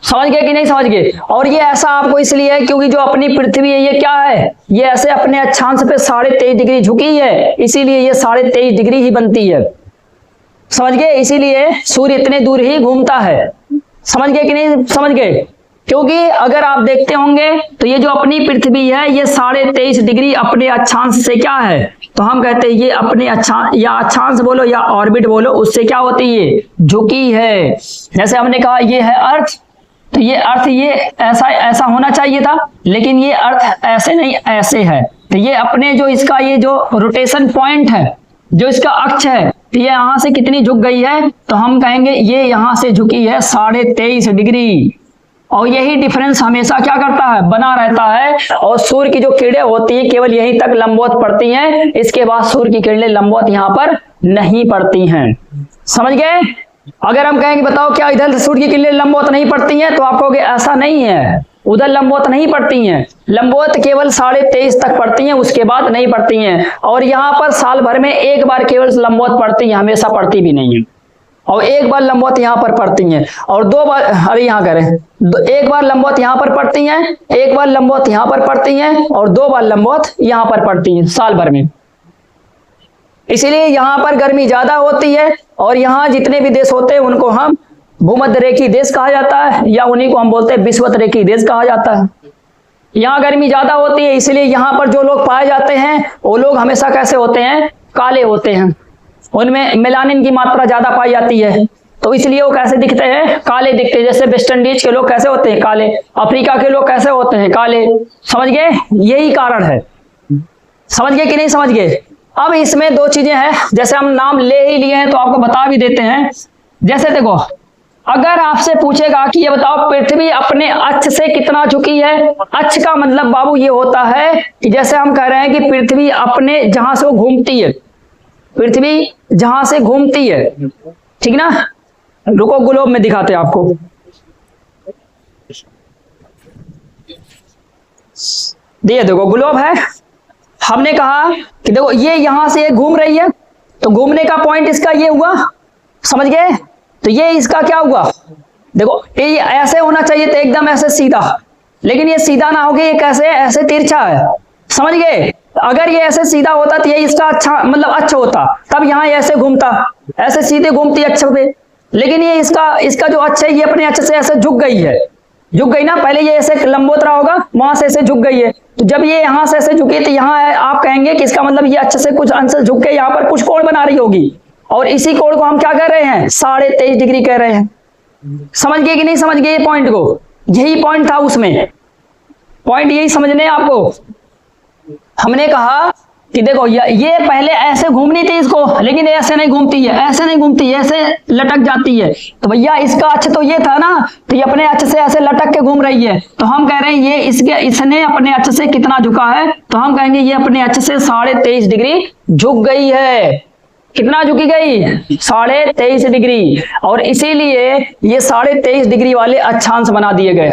S1: समझ गए कि नहीं समझ गए? और ये ऐसा आपको इसलिए है क्योंकि जो अपनी पृथ्वी है ये क्या है? ये ऐसे अपने अक्षांश पे 23.5 डिग्री झुकी है, इसीलिए ये 23.5 डिग्री ही बनती है, समझ गए? इसीलिए सूर्य इतने दूर ही घूमता है। समझ गए कि नहीं समझ गए? क्योंकि अगर आप देखते होंगे तो ये जो अपनी पृथ्वी है ये 23.5 डिग्री अपने अक्षांश से क्या है? तो हम कहते हैं ये अपने अक्षांश, या अक्षांश बोलो या ऑर्बिट बोलो, उससे क्या होती है? झुकी है। जैसे हमने कहा ये है अर्थ, तो ये अर्थ ये ऐसा होना चाहिए था, लेकिन ये अर्थ ऐसे नहीं, ऐसे है। तो ये अपने जो इसका ये जो रोटेशन पॉइंट है, जो इसका अक्ष है, तो ये यहां से कितनी झुक गई है? तो हम कहेंगे ये यहां से झुकी है 23.5 डिग्री। और यही डिफरेंस हमेशा क्या करता है? बना रहता है। और सूर्य की जो किरणें होती है केवल यहीं तक लंबवत पड़ती हैं, इसके बाद सूर्य की किरणें लंबवत यहां पर नहीं पड़ती हैं। समझ गए? अगर हम कहेंगे बताओ क्या इधर सूर्य की किरणें लंबवत नहीं पड़ती हैं, तो आप कहोगे ऐसा नहीं है, उधर लंबवत नहीं पड़ती हैं, लंबवत केवल 23.5 तक पड़ती हैं, उसके बाद नहीं पड़ती हैं। और यहाँ पर साल भर में एक बार केवल लंबवत पड़ती हैं, हमेशा पड़ती भी नहीं है। और एक बार लंबवत यहाँ पर पड़ती हैं और 2 बार, अरे यहाँ करें, एक बार लंबवत यहाँ पर पड़ती हैं, एक बार लंबवत यहाँ पर पड़ती हैं और 2 बार लंबवत यहाँ पर पड़ती हैं साल भर में। इसीलिए यहाँ पर गर्मी ज्यादा होती है और यहाँ जितने भी देश होते हैं उनको हम भूमध्य रेखीय देश कहा जाता है, या उन्हीं को हम बोलते हैं विषुवत रेखीय देश कहा जाता है। यहाँ गर्मी ज्यादा होती है, इसलिए यहाँ पर जो लोग पाए जाते हैं वो लोग हमेशा कैसे होते हैं, काले होते हैं। उनमें मेलानिन की मात्रा ज्यादा पाई जाती है, तो इसलिए वो कैसे दिखते हैं, काले दिखते हैं। जैसे वेस्ट इंडीज के लोग कैसे होते हैं, काले। अफ्रीका के लोग कैसे होते हैं, काले। समझ गए, यही कारण है। समझ गए कि नहीं समझ गए। अब इसमें 2 चीजें हैं, जैसे हम नाम ले ही लिए हैं तो आपको बता भी देते हैं। जैसे देखो, अगर आपसे पूछेगा कि ये बताओ पृथ्वी अपने अक्ष से कितना झुकी है। अक्ष का मतलब बाबू ये होता है कि जैसे हम कह रहे हैं कि पृथ्वी अपने जहां से वो घूमती है, पृथ्वी जहां से घूमती है, ठीक ना। रुको ग्लोब में दिखाते हैं आपको। देखो ग्लोब है, हमने कहा कि देखो ये यहां से घूम रही है, तो घूमने का पॉइंट इसका ये हुआ, समझ गए। तो ये इसका क्या हुआ, देखो ये ऐसे होना चाहिए था, एकदम ऐसे सीधा, लेकिन ये सीधा ना होके ये कैसे ऐसे तिरछा है, समझ गए। अगर ये ऐसे सीधा होता तो ये इसका अच्छा मतलब अच्छा होता, तब यहाँ ऐसे घूमता, ऐसे सीधे घूमती अच्छे पे। लेकिन ये इसका जो अच्छा है, ये अपने अच्छे से ऐसे झुक गई है, झुक गई ना। पहले ये ऐसे लंबोतरा होगा, वहां से ऐसे झुक गई है, तो जब ये यहाँ से ऐसे झुकी तो यहाँ आप कहेंगे कि इसका मतलब ये अच्छे से कुछ अंश झुक के यहाँ पर कुछ कोण बना रही होगी, और इसी कोण को हम क्या कह रहे हैं, 23.5 डिग्री कह रहे हैं। समझ गए कि नहीं समझ गए ये पॉइंट को, यही पॉइंट था उसमें, पॉइंट यही समझने आपको। हमने कहा कि देखो ये पहले ऐसे घूमनी थी इसको, लेकिन ऐसे नहीं घूमती है, ऐसे नहीं घूमती है, ऐसे लटक जाती है। तो भैया इसका अक्ष तो ये था ना, तो ये अपने अक्ष से ऐसे लटक के घूम रही है, तो हम कह रहे हैं ये इसने अपने अक्ष से कितना झुका है, तो हम कहेंगे ये अपने अक्ष से 23.5 डिग्री झुक गई है। कितना झुकी गई, 23.5 डिग्री। और इसीलिए ये 23.5 डिग्री वाले अक्षांश बना दिए गए,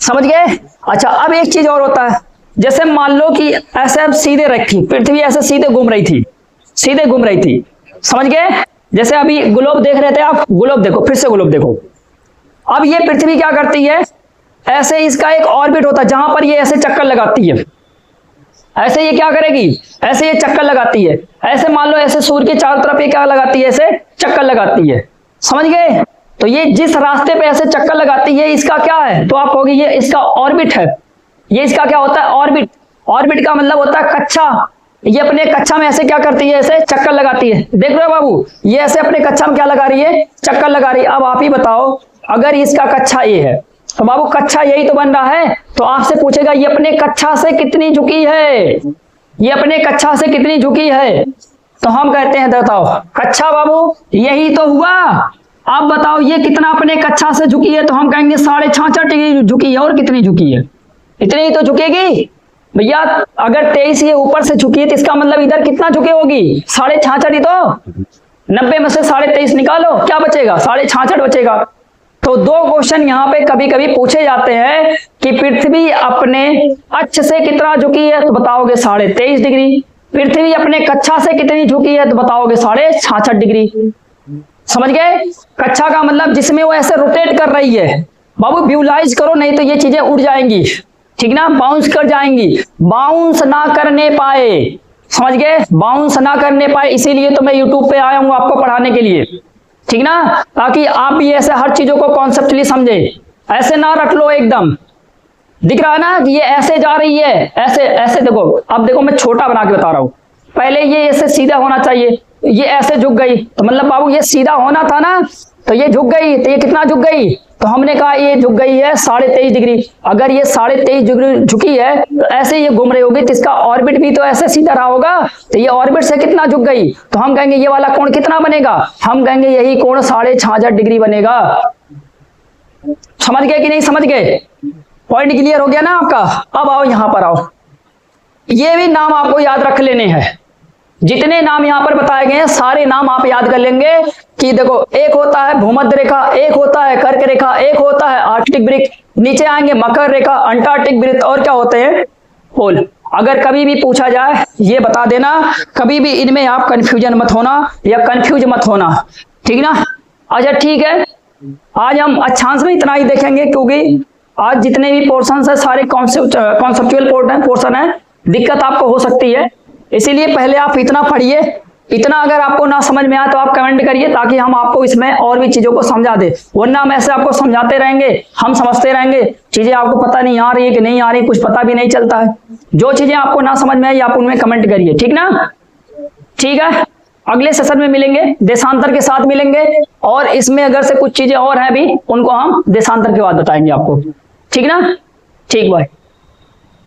S1: समझ गए। अच्छा, अब एक चीज और होता है, जैसे मान लो कि ऐसे अब सीधे रखी पृथ्वी, ऐसे सीधे घूम रही थी, सीधे घूम रही थी, समझ गए। जैसे अभी ग्लोब देख रहे थे आप, ग्लोब देखो, फिर से ग्लोब देखो। अब ये पृथ्वी क्या करती है, ऐसे इसका एक ऑर्बिट होता है जहां पर ये ऐसे चक्कर लगाती है, ऐसे ये क्या करेगी, ऐसे ये चक्कर लगाती है। ऐसे मान लो ऐसे सूर्य के चारों तरफ ये क्या लगाती है, ऐसे चक्कर लगाती है, समझ गए। तो ये जिस रास्ते पे ऐसे चक्कर लगाती है, इसका क्या है, तो आप कहोगे ये इसका ऑर्बिट है। ये इसका क्या होता है, ऑर्बिट। ऑर्बिट का मतलब होता है कक्षा। ये अपने कक्षा में ऐसे क्या करती है, ऐसे चक्कर लगाती है। देख रहे हो बाबू, ये ऐसे अपने कक्षा में क्या लगा रही है, चक्कर लगा रही है। अब आप ही बताओ, अगर इसका कक्षा ये है तो बाबू कक्षा यही तो बन रहा है, तो आपसे पूछेगा ये अपने कक्षा से कितनी झुकी है, ये अपने कक्षा से कितनी झुकी है। तो हम कहते हैं बताओ कक्षा बाबू यही तो हुआ। आप बताओ ये कितना अपने कक्षा से झुकी है, तो हम कहेंगे 66.5 डिग्री झुकी है। और कितनी झुकी है, इतनी ही तो झुकेगी भैया। अगर 23 ये ऊपर से झुकी है तो इसका मतलब इधर कितना झुके होगी, 66.5 ही तो। 90 में से 23.5 निकालो, क्या बचेगा, 66.5 बचेगा। तो 2 क्वेश्चन यहाँ पे कभी कभी पूछे जाते हैं कि पृथ्वी अपने अक्ष से कितना झुकी है, तो बताओगे 23.5 डिग्री। पृथ्वी अपने कक्षा से कितनी झुकी है, तो बताओगे 66.5 डिग्री। समझ गए। कक्षा का मतलब जिसमें वो ऐसे रोटेट कर रही है। बाबू विजुअलाइज करो, नहीं तो ये चीजें उड़ जाएंगी, ठीक ना, बाउंस कर जाएंगी। बाउंस ना करने पाए, समझ गए, बाउंस ना करने पाए। इसीलिए तो मैं यूट्यूब पे आया हूं आपको पढ़ाने के लिए, ठीक ना, ताकि आप भी ऐसे हर चीजों को कॉन्सेप्चुअली समझे। ऐसे ना रट लो एकदम। दिख रहा है ना कि ये ऐसे जा रही है, ऐसे ऐसे। देखो अब देखो, मैं छोटा बना के बता रहा हूं। पहले ये ऐसे सीधा होना चाहिए, ये ऐसे झुक गई, तो मतलब बाबू ये सीधा होना था ना, तो ये झुक गई। तो ये कितना झुक गई, तो हमने कहा ये झुक गई है 23.5 डिग्री। अगर ये 23.5 डिग्री झुकी है, तो ऐसे ये घूम रही होगी, तो इसका ऑर्बिट भी तो ऐसे सीधा रहा होगा। तो ये ऑर्बिट से कितना झुक गई, तो हम कहेंगे ये वाला कोण कितना बनेगा, हम कहेंगे यही कोण 66.5 डिग्री बनेगा। समझ गए कि नहीं समझ गए, पॉइंट क्लियर हो गया ना आपका। अब आओ यहां पर आओ, ये भी नाम आपको याद रख लेने हैं, जितने नाम यहाँ पर बताए गए हैं सारे नाम आप याद कर लेंगे कि देखो, एक होता है भूमध्य रेखा, एक होता है कर्क रेखा, एक होता है आर्कटिक वृत्त, नीचे आएंगे मकर रेखा, अंटार्कटिक वृत्त, और क्या होते हैं, पोल। अगर कभी भी पूछा जाए ये बता देना, कभी भी इनमें आप कंफ्यूजन मत होना या कंफ्यूज मत होना, ठीक ना। अच्छा ठीक है, आज हम अच्छांश में इतना ही देखेंगे क्योंकि आज जितने भी पोर्शन है सारे कॉन्सेप्चुअल पोर्शन है, दिक्कत आपको हो सकती है, इसीलिए पहले आप इतना पढ़िए। इतना अगर आपको ना समझ में आए तो आप कमेंट करिए ताकि हम आपको इसमें और भी चीजों को समझा दे, वरना हम ऐसे आपको समझाते रहेंगे, हम समझते रहेंगे, चीजें आपको पता नहीं आ रही है कि नहीं आ रही, कुछ पता भी नहीं चलता है। जो चीजें आपको ना समझ में आई आप उनमें कमेंट करिए, ठीक ना। ठीक है, अगले सेशन में मिलेंगे, देशांतर के साथ मिलेंगे, और इसमें अगर से कुछ चीजें और हैं भी उनको हम देशांतर के बाद बताएंगे आपको, ठीक ना। ठीक भाई।